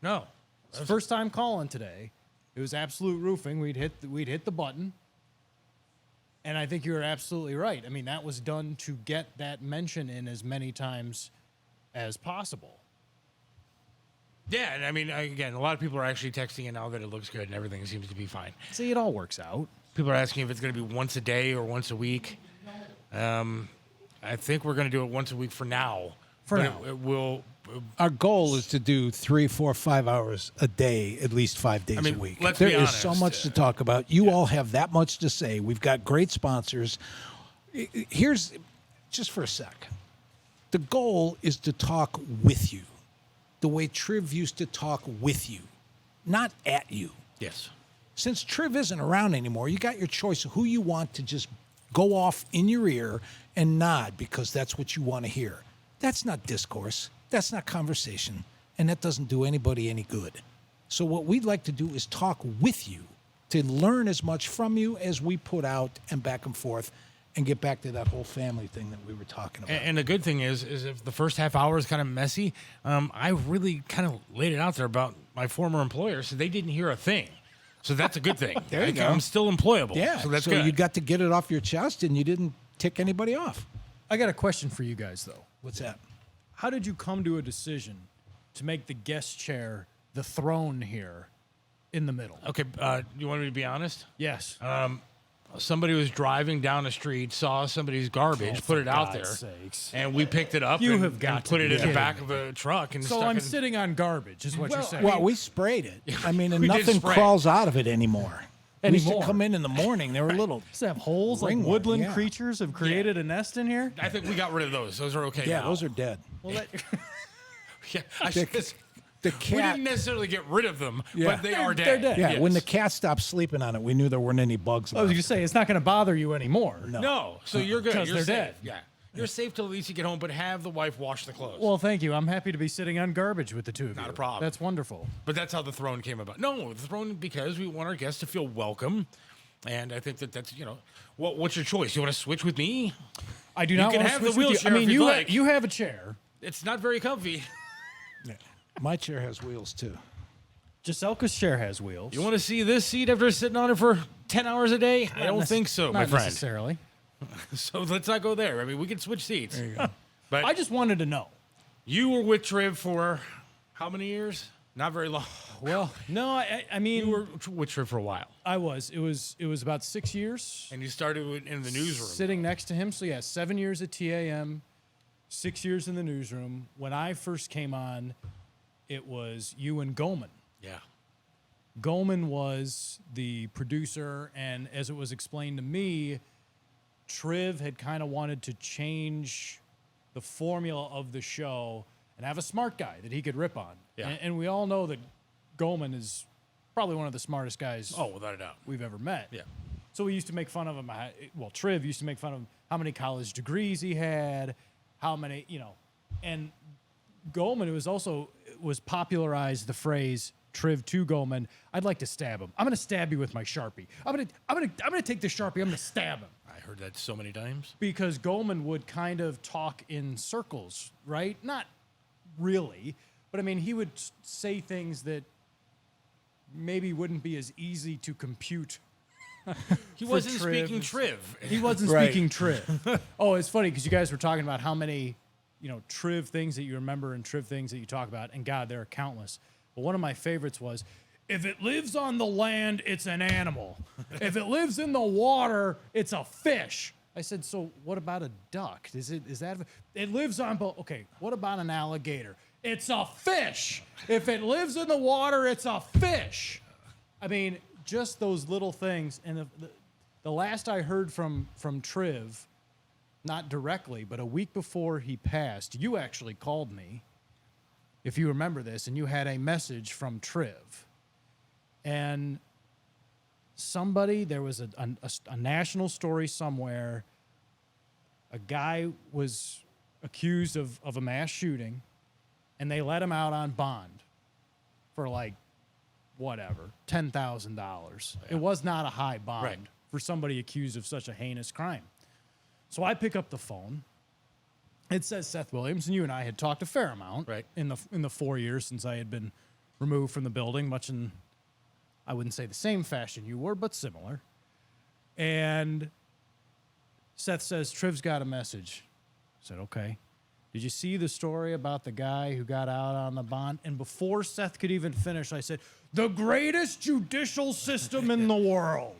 No. First time calling today. It was Absolute Roofing. We'd hit the button. And I think you're absolutely right. I mean, that was done to get that mention in as many times as possible. Yeah, and I mean, again, a lot of people are actually texting in now that it looks good and everything seems to be fine. See, it all works out. People are asking if it's going to be once a day or once a week. I think we're going to do it once a week for now. For But now. it will. Our goal is to do 3, 4, 5 hours a day, at least 5 days mean, a week. let's There be is so honest. much to talk about. You all have that much to say. We've got great sponsors. Here's just for a sec. The goal is to talk with you, the way Triv used to talk with you, not at you. Yes. Since Triv isn't around anymore, you got your choice of who you want to just go off in your ear and nod because that's what you want to hear. That's not discourse. That's not conversation. And that doesn't do anybody any good. So what we'd like to do is talk with you to learn as much from you as we put out and back and forth and get back to that whole family thing that we were talking about. And the good thing is if the first half hour is kind of messy, I really kind of laid it out there about my former employer, so they didn't hear a thing. So that's a good thing. There you go. I'm still employable. Yeah, So that's so good. you got to get it off your chest and you didn't tick anybody off. I got a question for you guys, though. What's that? How did you come to a decision to make the guest chair the throne here in the middle? Okay, you want me to be honest? Yes. Somebody was driving down the street, saw somebody's garbage, put it out there, God's sakes. and we picked it up You and, have got and to put be it in the kidding back me. of a truck. And So stuck I'm in, sitting on garbage, is what you're saying. Well, we sprayed it. I mean, and We did nothing spray. crawls out of it anymore. We used to Anymore. come in the morning. They were little. Does it have holes like Ringworm, woodland yeah. creatures have created a nest in here? I think we got rid of those. Those are okay Yeah, now. those are dead. Well, that, Yeah, I should, The we cat. didn't necessarily get rid of them, Yeah. but they are dead. they're dead. Yeah, Yes. when the cat stopped sleeping on it, we knew there weren't any bugs I was left. going to say, it's not going to bother you anymore. No, so you're good. 'Cause You're they're safe. dead. Yeah, you're safe till at least you get home, but have the wife wash the clothes. Well, thank you. I'm happy to be sitting on garbage with the two of you. Not a problem. That's wonderful. But that's how the throne came about. No, the throne because we want our guests to feel welcome, and I think that's what's your choice? You want to switch with me? I do not can want to have the switch with you. I wheelchair if mean, you'd you like. you have a chair. It's not very comfy. My chair has wheels too. Giselka's chair has wheels. You want to see this seat after sitting on it for 10 hours a day? I don't think so, Not my friend. necessarily. So let's not go there. I mean, we can switch seats. But I just wanted to know. you were with Triv for how many years? Not very long. Well, no, I mean, You were with Triv for a while, I was. It was about 6 years. and you started in the newsroom. Sitting next to him. So yeah, 7 years at TAM, 6 years in the newsroom. When I first came on, it was you and Goldman. Yeah. Goldman was the producer, and as it was explained to me, Triv had kind of wanted to change the formula of the show and have a smart guy that he could rip on. Yeah. And we all know that Goldman is probably one of the smartest guys Oh, without a doubt. we've ever met. Yeah. So we used to make fun of him. Well, Triv used to make fun of him, how many college degrees he had, how many, and Goldman was popularized the phrase Triv to Goldman. I'd like to stab him. I'm going to stab you with my Sharpie. I'm going to take the Sharpie. I'm going to stab him. I heard that so many times. Because Goldman would kind of talk in circles, right? Not really, but I mean, he would say things that maybe wouldn't be as easy to compute. He for wasn't Triv. speaking Triv. He wasn't Right. speaking Triv. Oh, it's funny because you guys were talking about how many, Triv things that you remember and Triv things that you talk about, and God, there are countless. But one of my favorites was, if it lives on the land, it's an animal. If it lives in the water, it's a fish. I said, so what about a duck? Is that it lives on both? Okay, what about an alligator? It's a fish. If it lives in the water, it's a fish. I mean, just those little things. And the last I heard from Triv, not directly, but a week before he passed, you actually called me, if you remember this, and you had a message from Triv. And there was a national story somewhere. A guy was accused of a mass shooting, and they let him out on bond for like whatever, $10,000. It was not a high bond Right. for somebody accused of such a heinous crime. So I pick up the phone. It says Seth Williams, and you and I had talked a fair amount Right. in the 4 years since I had been removed from the building, much in, I wouldn't say the same fashion you were, but similar. And Seth says, Triv's got a message. I said, okay. Did you see the story about the guy who got out on the bond? And before Seth could even finish, I said, the greatest judicial system in the world.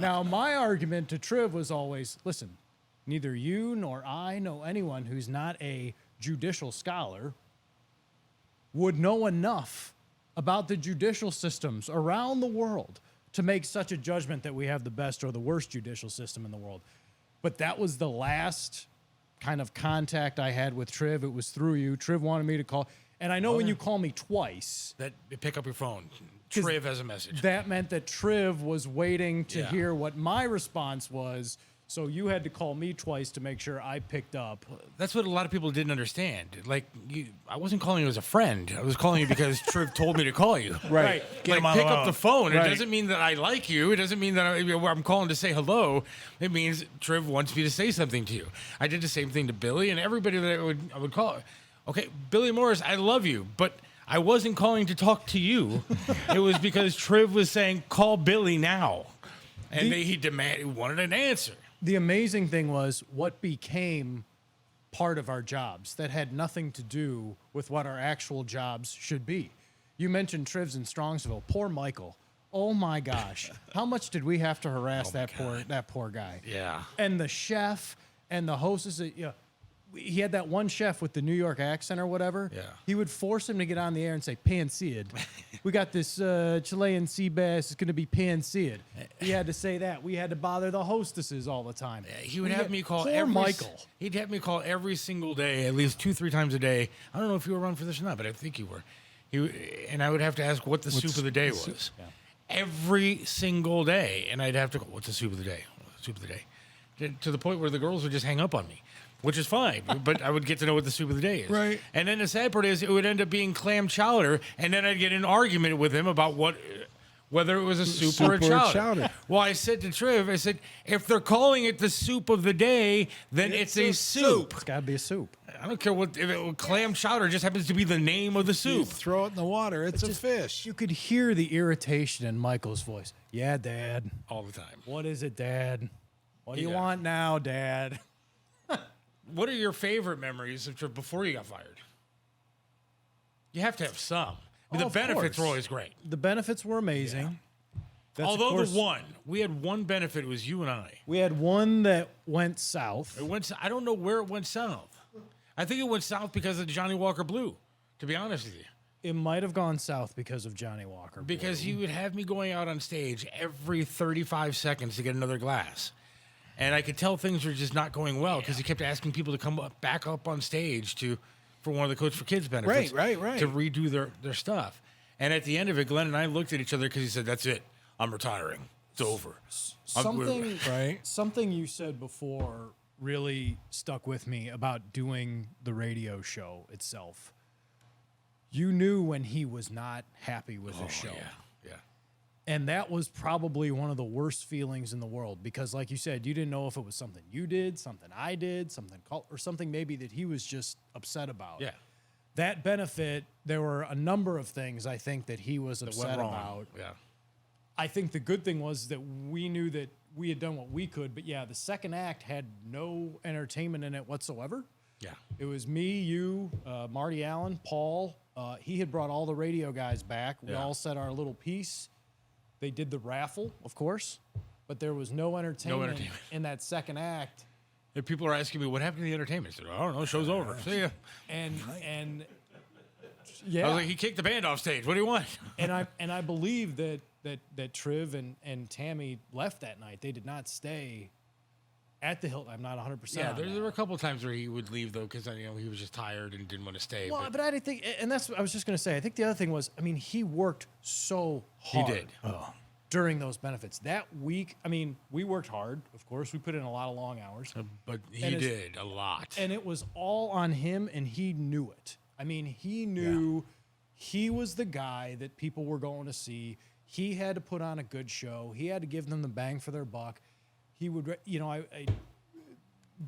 Now, my argument to Triv was always, listen, neither you nor I know anyone who's not a judicial scholar would know enough about the judicial systems around the world to make such a judgment that we have the best or the worst judicial system in the world. But that was the last kind of contact I had with Triv. It was through you. Triv wanted me to call. And I know when you call me twice, That pick up your phone. Triv has a message. that meant that Triv was waiting to Yeah. hear what my response was. So you had to call me twice to make sure I picked up. That's what a lot of people didn't understand. Like, I wasn't calling you as a friend. I was calling you because Triv told me to call you. Right. Get Like, him on pick the up the phone. phone. It Right. doesn't mean that I like you. It doesn't mean that I'm calling to say hello. It means Triv wants me to say something to you. I did the same thing to Billy and everybody that I would call. Okay, Billy Morris, I love you, but I wasn't calling to talk to you. It was because Triv was saying, call Billy now. And he wanted an answer. The amazing thing was what became part of our jobs that had nothing to do with what our actual jobs should be. You mentioned Triv's in Strongsville. Poor Michael. Oh my gosh. How much did we have to harass that poor guy? Yeah. And the chef and the hostess, he had that one chef with the New York accent or whatever. Yeah. He would force him to get on the air and say, pan-seared. We got this Chilean sea bass. It's going to be pan-seared. He had to say that. We had to bother the hostesses all the time. He would have me call poor every Michael. He'd have me call every single day, at least 2-3 times a day. I don't know if you were around for this or not, but I think you were. And I would have to ask what the soup of the day was. Every single day. And I'd have to go, what's the soup of the day? What's the soup of the day? To the point where the girls would just hang up on me, which is fine. But I would get to know what the soup of the day is. Right. And then the sad part is it would end up being clam chowder, and then I'd get in an argument with him about whether it was a soup or a chowder. Well, I said to Triv, I said, if they're calling it the soup of the day, then it's a soup. It's got to be a soup. I don't care if clam chowder just happens to be the name of the You soup. throw it in the water. It's a fish. You could hear the irritation in Michael's voice. Yeah, Dad. All the time. What is it, Dad? What do you Yeah. want now, Dad? What are your favorite memories of Triv before you got fired? You have to have some. I mean, the Of benefits course. were always great. The benefits were amazing. That's, of Although course, we had one benefit. It was you and I. we had one that went south. It went. I don't know where it went south. I think it went south because of Johnny Walker Blue. To be honest with you, It might have gone south because of Johnny Walker. because he would have me going out on stage every 35 seconds to get another glass, and I could tell things were just not going well because he kept asking people to come back up on stage for one of the Coach for Kids benefits, Right. to redo their stuff. And at the end of it, Glenn and I looked at each other because he said, "That's it. I'm retiring. It's over." Something you said before really stuck with me about doing the radio show itself. You knew when he was not happy with the show. Yeah. And that was probably one of the worst feelings in the world because, like you said, you didn't know if it was something you did, something I did, or something maybe that he was just upset about. Yeah. That benefit, there were a number of things I think that he was upset about. Yeah. I think the good thing was that we knew that we had done what we could, but yeah, the second act had no entertainment in it whatsoever. Yeah. It was me, you, Marty Allen, Paul. He had brought all the radio guys back. We Yeah. all said our little piece. They did the raffle, of course, but there was no entertainment, in that second act. And people are asking me, what happened to the entertainment? I said, I don't know. Show's over. See ya. And I yeah, was like, he kicked the band off stage. What do you want? and I believe that Triv and Tammy left that night. They did not stay at the Hilton. I'm not 100%. Yeah, on there that. were a couple of times where he would leave, though, because he was just tired and didn't want to stay. Well, but I didn't think, and that's what I was just going to say. I think the other thing was, I mean, he worked so he hard. did. during those benefits. That week, I mean, we worked hard. Of course, we put in a lot of long hours. But he And it's- did a lot. And it was all on him, and he knew it. I mean, he knew he was the guy that people were going to see. He had to put on a good show. He had to give them the bang for their buck. He would, you know, I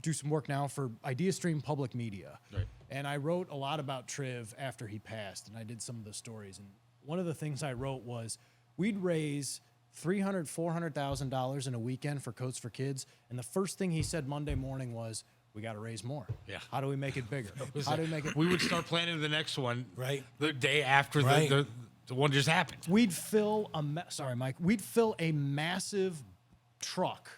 do some work now for Idea Stream Public Media. Right. And I wrote a lot about Triv after he passed, and I did some of the stories. And one of the things I wrote was we'd raise $300,000, $400,000 in a weekend for Coats for Kids. And the first thing he said Monday morning was, we got to raise more. Yeah. How do we make it bigger? How do we make it? We would start planning the next one Right. the day after Right. the one just happened. We'd fill sorry, Mike. We'd fill a massive truck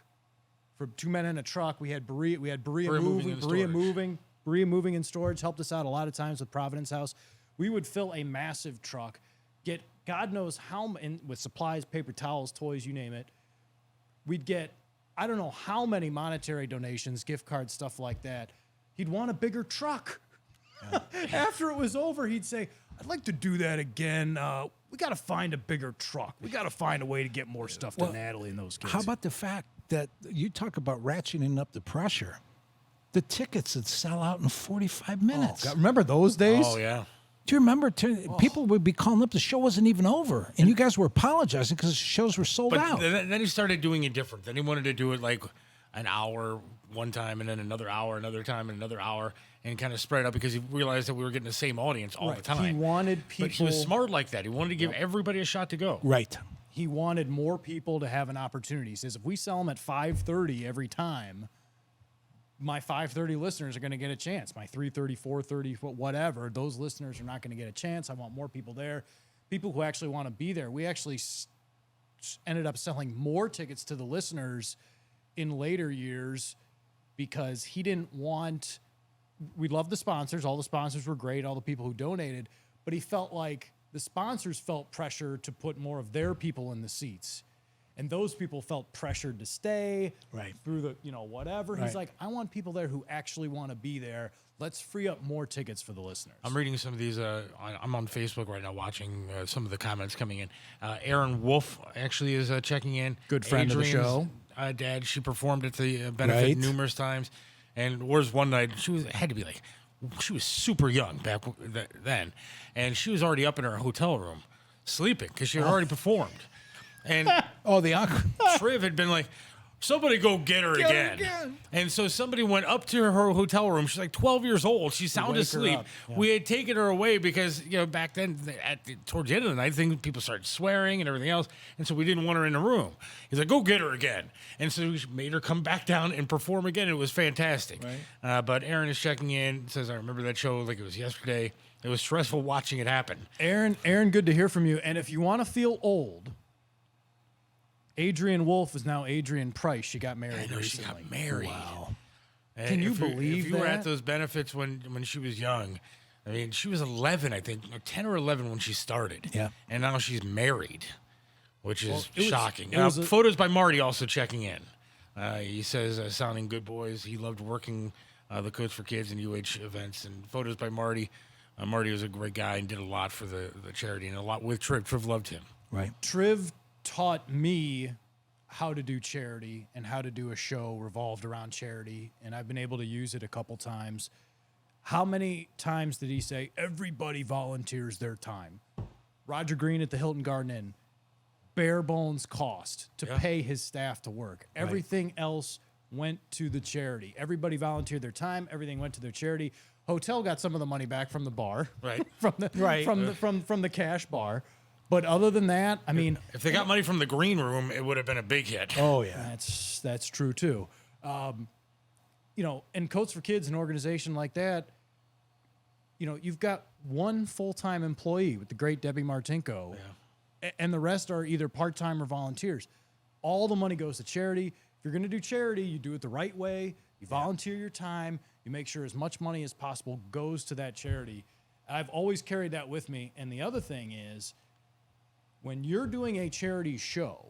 for 2 men in a truck. We had Berea moving and storage. Berea moving and storage helped us out a lot of times with Providence House. We would fill a massive truck, get God knows how, with supplies, paper towels, toys, you name it. We'd get, I don't know how many monetary donations, gift cards, stuff like that. He'd want a bigger truck. After it was over, he'd say, I'd like to do that again. We got to find a bigger truck. We got to find a way to get more stuff to Natalie and those kids. How about the fact that you talk about ratcheting up the pressure? The tickets would sell out in 45 minutes. God, remember those days? Oh, yeah. Do you remember? People would be calling up. The show wasn't even over, and you guys were apologizing because the shows were sold But out. then he started doing it different. Then he wanted to do it like an hour one time and then another hour, another time and another hour, and kind of spread out because he realized that we were getting the same audience all the time. He wanted people. But he was smart like that. He wanted to give everybody a shot to go. Right. He wanted more people to have an opportunity. He says, if we sell them at 5:30 every time, my 5:30 listeners are going to get a chance. My 3:30, 4:30, whatever, those listeners are not going to get a chance. I want more people there, people who actually want to be there. We actually ended up selling more tickets to the listeners in later years because he didn't want. We loved the sponsors. All the sponsors were great. All the people who donated, but he felt like the sponsors felt pressure to put more of their people in the seats. And those people felt pressured to stay through the, whatever. He's like, I want people there who actually want to be there. Let's free up more tickets for the listeners. I'm reading some of these. I'm on Facebook right now watching some of the comments coming in. Aaron Wolf actually is checking in. Good friend of the show. Dad, she performed at the benefit numerous times. And where's one night, she was super young back then. And she was already up in her hotel room sleeping because she had already performed. And the uncle. Triv had been like, somebody go get her again. And so somebody went up to her hotel room. She's like 12 years old. She's sound asleep. Yeah. We had taken her away because, back then, towards the end of the night, people started swearing and everything else. And so we didn't want her in the room. He's like, go get her again. And so we made her come back down and perform again. It was fantastic. Right. But Aaron is checking in, says, I remember that show like it was yesterday. It was stressful watching it happen. Aaron, good to hear from you. And if you want to feel old, Adrian Wolf is now Adrian Price. She got married recently. She got married. Wow. And Can you believe if you were at those benefits when she was young, I mean, she was 11, I think, 10 or 11 when she started. Yeah. And now she's married, which is shocking. It was photos by Marty also checking in. He says, sounding good boys. He loved working the Coats for Kids and UH events. And photos by Marty. Marty was a great guy and did a lot for the charity and a lot with Triv. Triv loved him. Right. Triv taught me how to do charity and how to do a show revolved around charity, and I've been able to use it a couple times. How many times did he say, everybody volunteers their time? Roger Green at the Hilton Garden Inn, bare bones cost to pay his staff to work. Everything else went to the charity. Everybody volunteered their time. Everything went to their charity. Hotel got some of the money back from the bar, from the cash bar. But other than that, I mean, if they got money from the green room, it would have been a big hit. Oh yeah, that's true too. And Coats for Kids, an organization like that, you've got one full-time employee with the great Debbie Martinko, and the rest are either part-time or volunteers. All the money goes to charity. If you're going to do charity, you do it the right way. You volunteer your time. You make sure as much money as possible goes to that charity. I've always carried that with me. And the other thing is, when you're doing a charity show,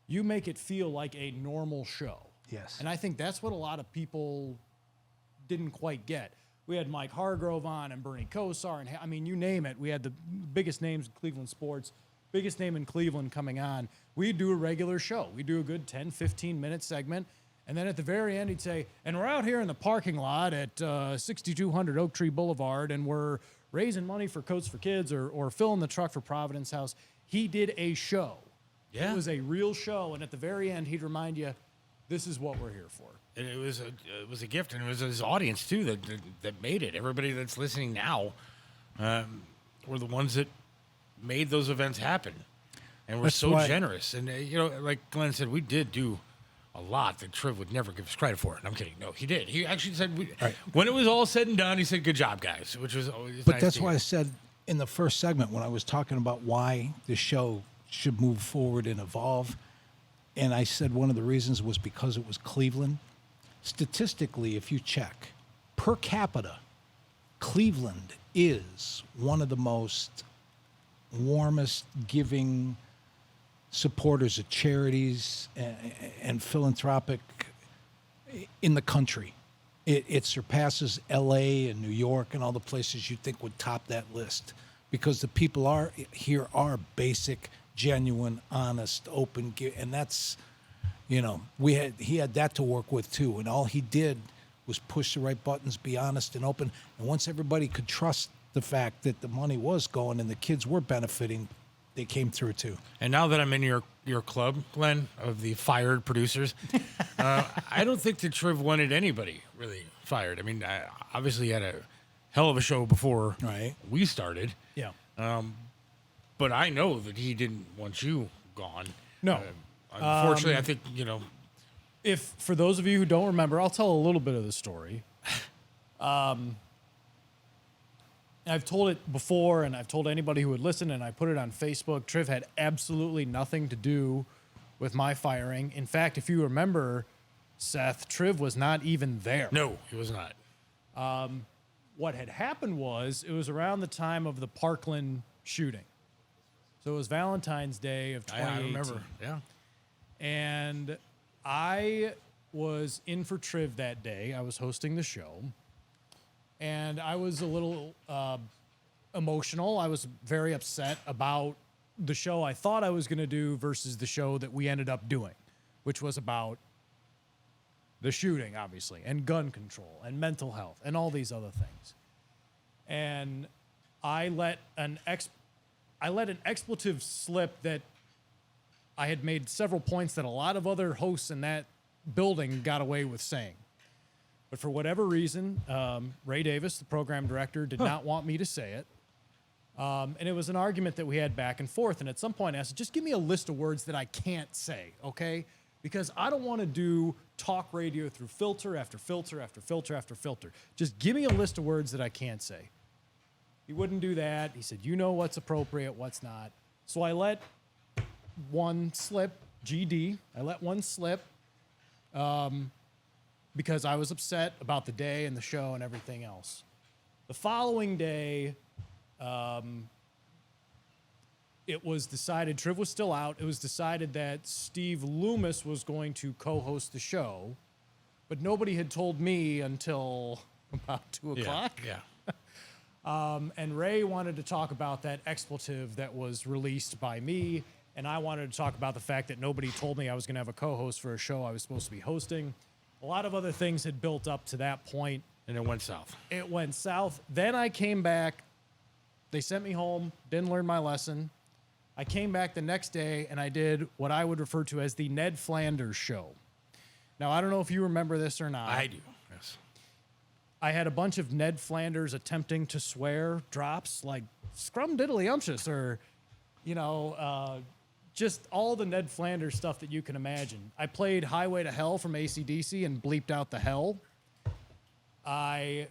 you make it feel like a normal show. Yes. And I think that's what a lot of people didn't quite get. We had Mike Hargrove on and Bernie Kosar, and you name it. We had the biggest names in Cleveland sports. biggest name in Cleveland coming on, we'd do a regular show. We'd do a good 10, 15-minute segment. And then at the very end, he'd say, and we're out here in the parking lot at 6200 Oak Tree Boulevard, and we're raising money for Coats for Kids or filling the truck for Providence House. He did a show. Yeah. It was a real show. And at the very end, he'd remind you, this is what we're here for. And it was a gift, and it was his audience too that made it. Everybody that's listening now were the ones that made those events happen, and we're That's so why- generous. And like Glenn said, we did do a lot that Triv would never give us credit for. And I'm kidding. No, he did. He actually said when it was all said and done, he said, "Good job, guys," which was always. But nice that's to why I hear. said in the first segment when I was talking about why the show should move forward and evolve, and I said one of the reasons was because it was Cleveland. Statistically, if you check per capita, Cleveland is one of the most warmest giving supporters of charities and philanthropic in the country. It surpasses LA and New York and all the places you think would top that list because the people here are basic, genuine, honest, open, and that's, he had that to work with too, and all he did was push the right buttons, be honest and open, and once everybody could trust the fact that the money was going and the kids were benefiting, they came through too. And now that I'm in your club, Glenn, of the fired producers, I don't think that Triv wanted anybody really fired. I mean, obviously he had a hell of a show before we started. Yeah. But I know that he didn't want you gone. No. Unfortunately, I think, If for those of you who don't remember, I'll tell a little bit of the story. I've told it before, and I've told anybody who would listen, and I put it on Facebook. Triv had absolutely nothing to do with my firing. In fact, if you remember, Seth, Triv was not even there. no, he was not. What had happened was it was around the time of the Parkland shooting. So it was Valentine's Day of 2018. I remember. Yeah. And I was in for Triv that day. I was hosting the show. And I was a little emotional. I was very upset about the show I thought I was going to do versus the show that we ended up doing, which was about the shooting, obviously, and gun control and mental health and all these other things. And I let an expletive slip that I had made several points that a lot of other hosts in that building got away with saying. But for whatever reason, Ray Davis, the program director, did not want me to say it. And it was an argument that we had back and forth. And at some point, I said, just give me a list of words that I can't say, okay? Because I don't want to do talk radio through filter after filter after filter after filter. Just give me a list of words that I can't say. He wouldn't do that. He said, you know what's appropriate, what's not. So I let one slip, GD. I let one slip. Because I was upset about the day and the show and everything else. The following day, it was decided, Triv was still out, it was decided that Steve Loomis was going to co-host the show, but nobody had told me until about 2 o'clock. Yeah. And Ray wanted to talk about that expletive that was released by me, and I wanted to talk about the fact that nobody told me I was going to have a co-host for a show I was supposed to be hosting. A lot of other things had built up to that point. And it went south. It went south. Then I came back. They sent me home, didn't learn my lesson. I came back the next day, and I did what I would refer to as the Ned Flanders show. Now, I don't know if you remember this or not. I do, yes. I had a bunch of Ned Flanders attempting to swear drops like scrum-diddly-umptious or, just all the Ned Flanders stuff that you can imagine. I played Highway to Hell from AC/DC and bleeped out the hell. I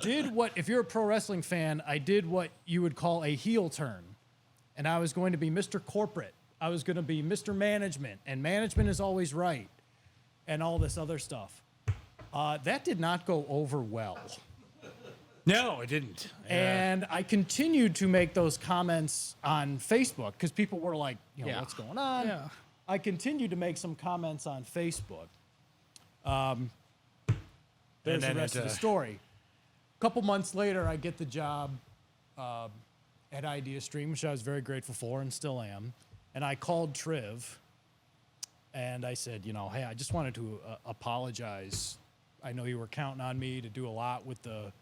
did what, if you're a pro wrestling fan, I did what you would call a heel turn. And I was going to be Mr. Corporate. I was going to be Mr. Management. And management is always right. And all this other stuff. That did not go over well. No, it didn't. And I continued to make those comments on Facebook because people were like, what's going on? Yeah. I continued to make some comments on Facebook. There's the then rest of the story. A couple months later, I get the job at Idea Stream, which I was very grateful for and still am. And I called Triv and I said, you know, hey, I just wanted to apologize. I know you were counting on me to do a lot with the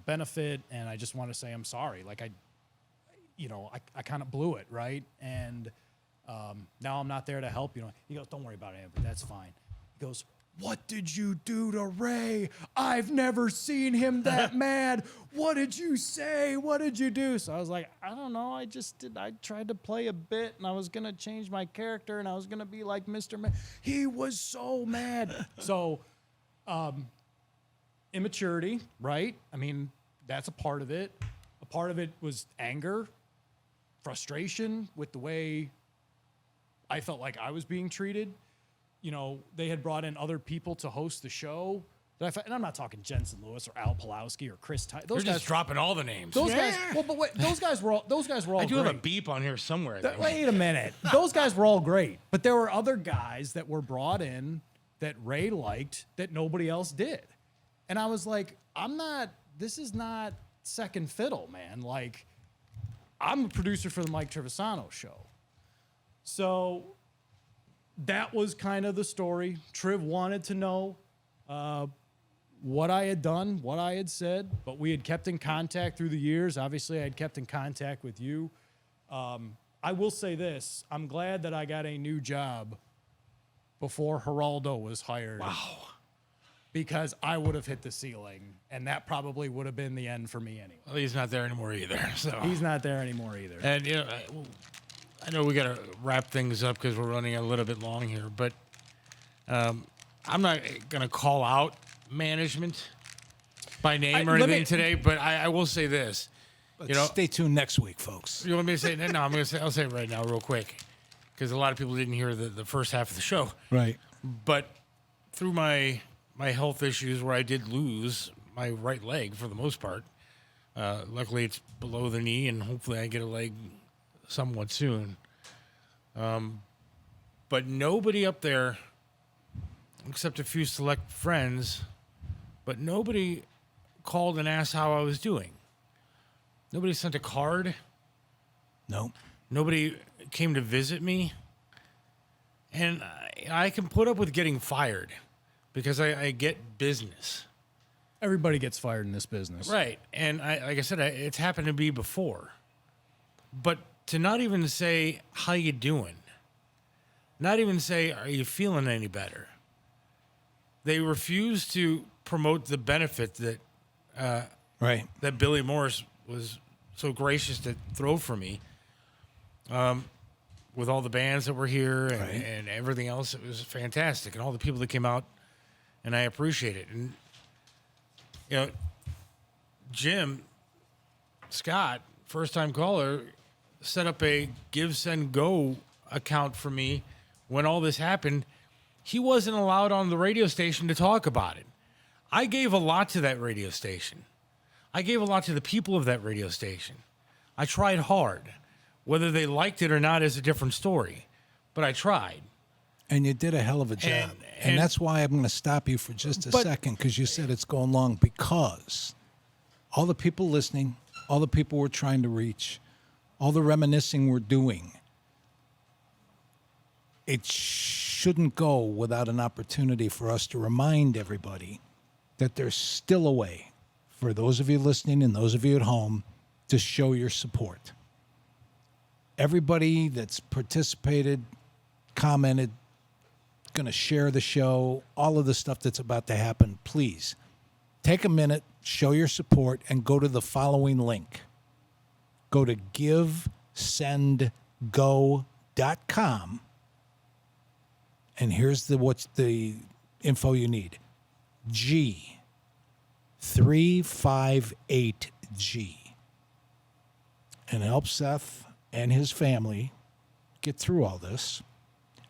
benefit, and I just want to say I'm sorry. Like, I kind of blew it, right? And now I'm not there to help. You know, he goes, don't worry about it, Amber. That's fine. He goes, what did you do to Ray? I've never seen him that mad. What did you say? What did you do? So I was like, I don't know. I tried to play a bit, and I was going to change my character, and I was going to be like Mr. Man. He was so mad. So, immaturity, right? I mean, that's a part of it. A part of it was anger, frustration with the way I felt like I was being treated. You know, they had brought in other people to host the show. And I'm not talking Jensen Lewis or Al Pulowski or Chris Ty. Those guys dropping all the names. Those guys. Well, but wait, those guys were all. I do have a great. beep on here somewhere. Wait a minute. Those guys were all great, but there were other guys that were brought in that Ray liked that nobody else did, and I was like, This is not second fiddle, man. Like, I'm a producer for the Mike Trivisonno show, so. That was kind of the story. Triv wanted to know what I had done, what I had said, but we had kept in contact through the years. Obviously, I had kept in contact with you. I will say this. I'm glad that I got a new job before Geraldo was hired. Wow. Because I would have hit the ceiling, and that probably would have been the end for me anyway. Well, he's not there anymore either. So He's not there anymore either. And, you know, I know we got to wrap things up because we're running a little bit long here, but I'm not going to call out management by name or anything today, but I will say this. But stay tuned next week, folks. You want me to say? No, I'll say it right now real quick because a lot of people didn't hear the first half of the show. Right. But through my health issues where I did lose my right leg for the most part, luckily it's below the knee and hopefully I get a leg somewhat soon. But nobody up there, except a few select friends, but nobody called and asked how I was doing. Nobody sent a card. No. Nobody came to visit me. And I can put up with getting fired because I get business. Everybody gets fired in this business. Right. And like I said, it's happened to me before. But to not even say, how you doing? Not even say, are you feeling any better? They refuse to promote the benefit that that Billy Morris was so gracious to throw for me with all the bands that were here and everything else. It was fantastic. And all the people that came out, and I appreciate it. And, you know, Jim Scott, first-time caller, set up a Give, Send, Go account for me when all this happened. He wasn't allowed on the radio station to talk about it. I gave a lot to that radio station. I gave a lot to the people of that radio station. I tried hard. Whether they liked it or not is a different story, but I tried. And you did a hell of a job. And that's why I'm going to stop you for just a second, because you said it's going long, because all the people listening, all the people we're trying to reach, all the reminiscing we're doing, it shouldn't go without an opportunity for us to remind everybody that there's still a way for those of you listening and those of you at home to show your support. Everybody that's participated, commented, going to share the show, all of the stuff that's about to happen, please take a minute, show your support, and go to the following link. Go to GiveSendGo.com, and here's what's the info you need. G358G. And help Seth and his family get through all this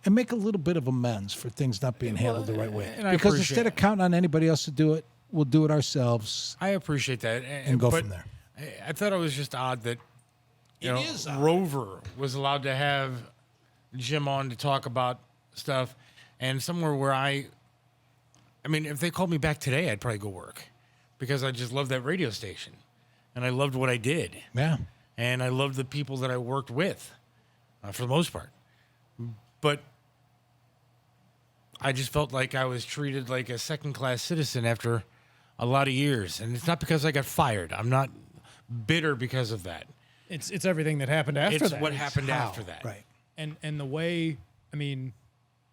and make a little bit of amends for things not being handled the right way. Because instead of counting on anybody else to do it, we'll do it ourselves. I appreciate that. And go from there. I thought it was just odd that Rover was allowed to have Jim on to talk about stuff, and somewhere where I mean, if they called me back today, I'd probably go work because I just love that radio station, and I loved what I did. Yeah. and I loved the people that I worked with, for the most part. But I just felt like I was treated like a second-class citizen after a lot of years, and it's not because I got fired. I'm not bitter because of that. It's everything that happened after It's that. what happened How? after that. Right. And the way, I mean,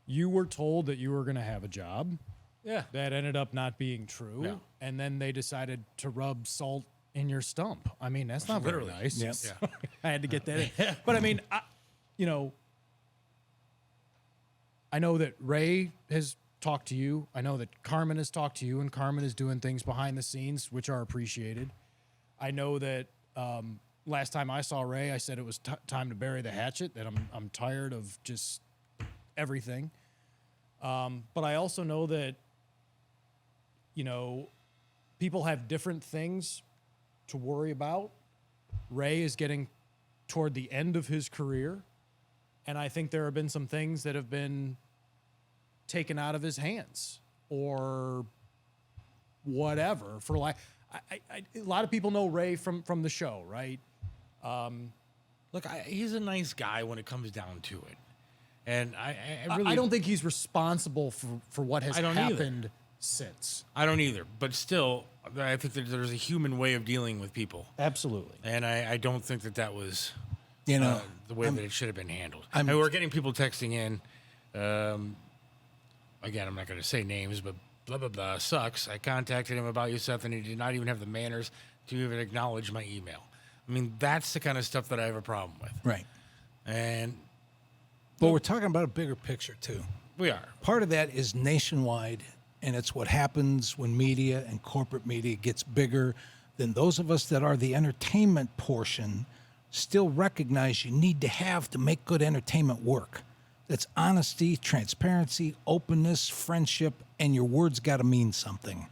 you were told that you were going to have a job. Yeah. That ended up not being true. Yeah. And then they decided to rub salt in your stump. I mean, that's not very Literally. nice. Yep. So I had to get that in. But I mean, I know that Ray has talked to you. I know that Carmen has talked to you, and Carmen is doing things behind the scenes, which are appreciated. I know that last time I saw Ray, I said it was time to bury the hatchet, that I'm tired of just everything. But I also know that, people have different things to worry about. Ray is getting toward the end of his career, and I think there have been some things that have been taken out of his hands or whatever. For like, a lot of people know Ray from the show, right? Look, he's a nice guy when it comes down to it. And I really I don't think he's responsible for what has I don't either. happened since. I don't either. But still, I think that there's a human way of dealing with people. Absolutely. And I don't think that was You know, the way that it should have been handled. I'm- And we're getting people texting in. Again, I'm not going to say names, but blah, blah, blah sucks. I contacted him about you, Seth, and he did not even have the manners to even acknowledge my email. I mean, that's the kind of stuff that I have a problem with. right. And But we're talking about a bigger picture too. we are. Part of that is nationwide, and it's what happens when media and corporate media gets bigger. Then those of us that are the entertainment portion still recognize you need to make good entertainment work. That's honesty, transparency, openness, friendship, and your words got to mean something.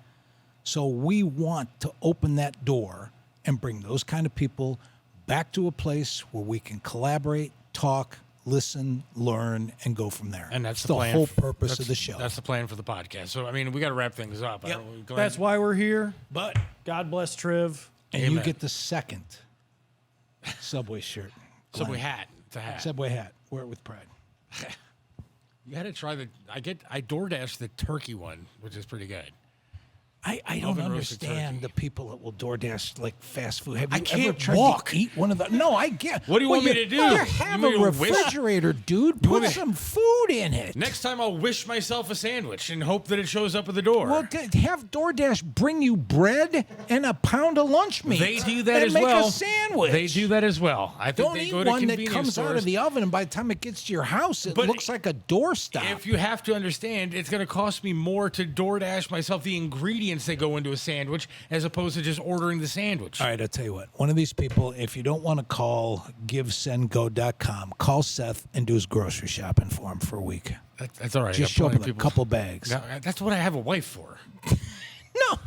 So we want to open that door and bring those kind of people back to a place where we can collaborate, talk, listen, learn, and go from there. And that's It's the the plan. whole purpose That's- of the show. That's the plan for the podcast. So, I mean, we got to wrap things up. Yep. That's why we're here. But God bless Triv. and Amen. you get the second Subway shirt. Subway Glenn. hat. It's a hat. Subway hat. Wear it with pride. You got to try I DoorDash the turkey one, which is pretty good. I don't Oven roasted understand turkey. the people that will DoorDash like fast food. Have you I ever can't tried walk. to eat one of the? No, I get. What do you want me to do? You You have want a me to wish? refrigerator, dude. want Put me- some food in it. Next time I'll wish myself a sandwich and hope that it shows up at the door. Well, have DoorDash bring you bread and a pound of lunch meat. They do that and as make well. a sandwich. They do that as well. I think Don't they eat go to one that convenience comes out stores. of the oven, and by the time it gets to your house, it But looks like a doorstop. If you have to understand, it's going to cost me more to DoorDash myself the ingredients that go into a sandwich as opposed to just ordering the sandwich. All right, I'll tell you what. One of these people, if you don't want to call GiveSendGo.com, call Seth and do his grocery shopping for him for a week. That's all right. Just I show got him plenty a of people. couple bags. No, that's what I have a wife for. No,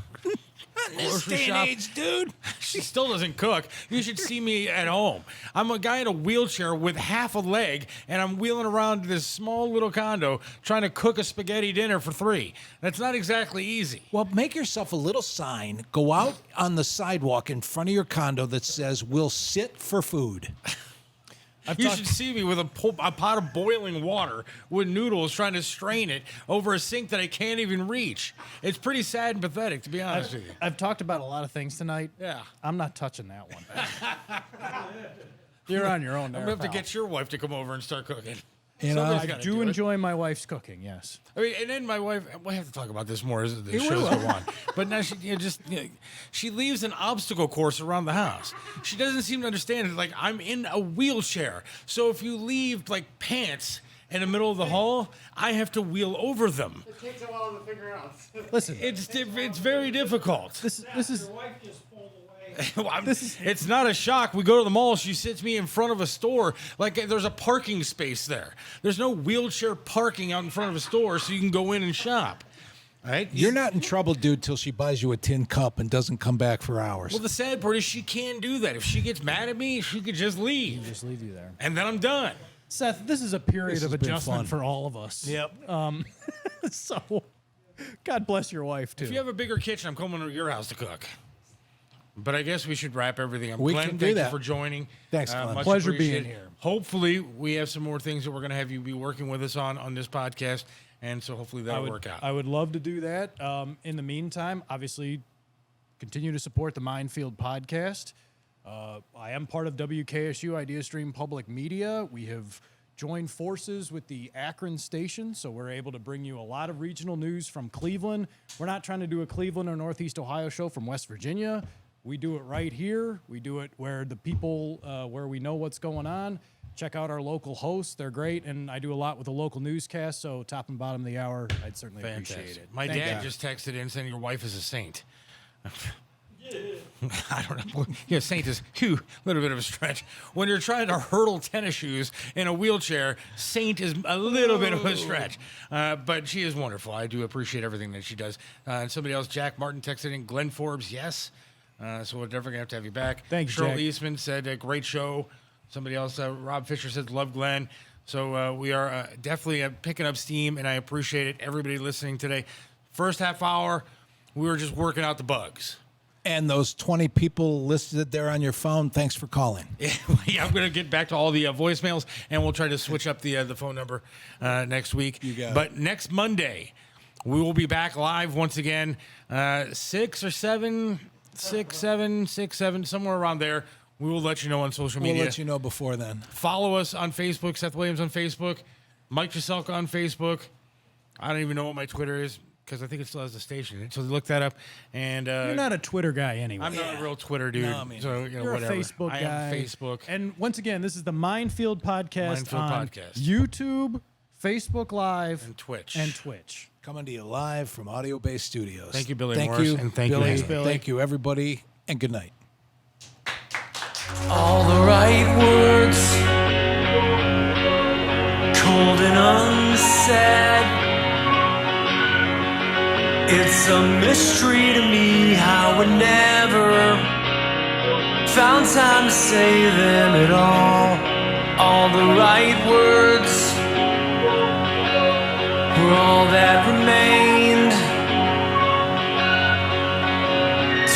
not in this Grocery day and shop. age, dude. She still doesn't cook. You should see me at home. I'm a guy in a wheelchair with half a leg, and I'm wheeling around this small little condo trying to cook a spaghetti dinner for 3. That's not exactly easy. Well, make yourself a little sign. Go out on the sidewalk in front of your condo that says, "We'll sit for food." You should see me with a pot of boiling water with noodles trying to strain it over a sink that I can't even reach. It's pretty sad and pathetic, to be honest with you. I've talked about a lot of things tonight. Yeah. I'm not touching that one. You're on your own there. I'm going to have pal. to get your wife to come over and start cooking. You know, Somebody's I gotta do it. enjoy my wife's cooking, yes. I mean, and then my wife. We have to talk about this more as the shows go on. But now she leaves an obstacle course around the house. She doesn't seem to understand it. Like, I'm in a wheelchair, so if you leave like pants in the middle of the hall, I have to wheel over them. It takes a while to figure out. Listen, It's very difficult. this is wife just pulled away. Well, it's not a shock. We go to the mall. She sits me in front of a store like there's a parking space there. There's no wheelchair parking out in front of a store, so you can go in and shop. Right? you're not in trouble, dude, till she buys you a tin cup and doesn't come back for hours. Well, the sad part is she can't do that. If she gets mad at me, she could just leave, just leave you there. and then I'm done. Seth, this is a period This of has been adjustment fun. for all of us. Yep. So, God bless your wife too. If you have a bigger kitchen, I'm coming to your house to cook. But I guess we should wrap everything up. We Glenn, can do thank you that. for joining. Thanks, Glenn. Much Pleasure being appreciated. here. Hopefully, we have some more things that we're going to have you be working with us on this podcast, and so hopefully that'll work out. I would love to do that. In the meantime, obviously, continue to support the Mindfield podcast. I am part of WKSU Idea Stream Public Media. We have joined forces with the Akron station, so we're able to bring you a lot of regional news from Cleveland. We're not trying to do a Cleveland or Northeast Ohio show from West Virginia. We do it right here. We do it where the people, where we know what's going on. Check out our local hosts. They're great, and I do a lot with the local newscast, so top and bottom of the hour, I'd certainly appreciate it. My dad just texted in saying your wife is a saint. I don't know. Yeah, saint is a little bit of a stretch. When you're trying to hurdle tennis shoes in a wheelchair, saint is a little bit of a stretch. But she is wonderful. I do appreciate everything that she does. And somebody else, Jack Martin, texted in, Glenn Forbes, yes. So we're definitely going to have you back. Thanks, Cheryl Jack. Eastman said, a great show. Somebody else, Rob Fisher says, love Glenn. So we are definitely picking up steam, and I appreciate it. Everybody listening today. First half hour, we were just working out the bugs. And those 20 people listed there on your phone, thanks for calling. Yeah, I'm going to get back to all the voicemails, and we'll try to switch up the phone number next week. You got it. But next Monday, we will be back live once again, 6 or 7, 6, 7, 6, 7, somewhere around there. We will let you know on social media. We'll let you know before then. Follow us on Facebook, Seth Williams on Facebook, Mike Jaselka on Facebook. I don't even know what my Twitter is, because I think it still has the station. So look that up. And You're not a Twitter guy anyway. I'm not a real Twitter dude. No, I mean, so You're whatever. a Facebook guy. I am Facebook. And once again, this is the Mindfield podcast Mindfield on podcast. YouTube, Facebook Live, And Twitch. And Twitch. Coming to you live from Audio Base Studios. Thank you, Billy Thank Morris, you, and thank you, Billy. Henry. Billy. Thank you, everybody, and good night. All the right words, cold and unsaid. It's a mystery to me how we never found time to say them at all. All the right words were all that remained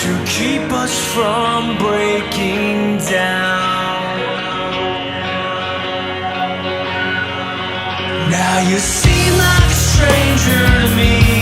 to keep us from breaking down. Now you seem like a stranger to me.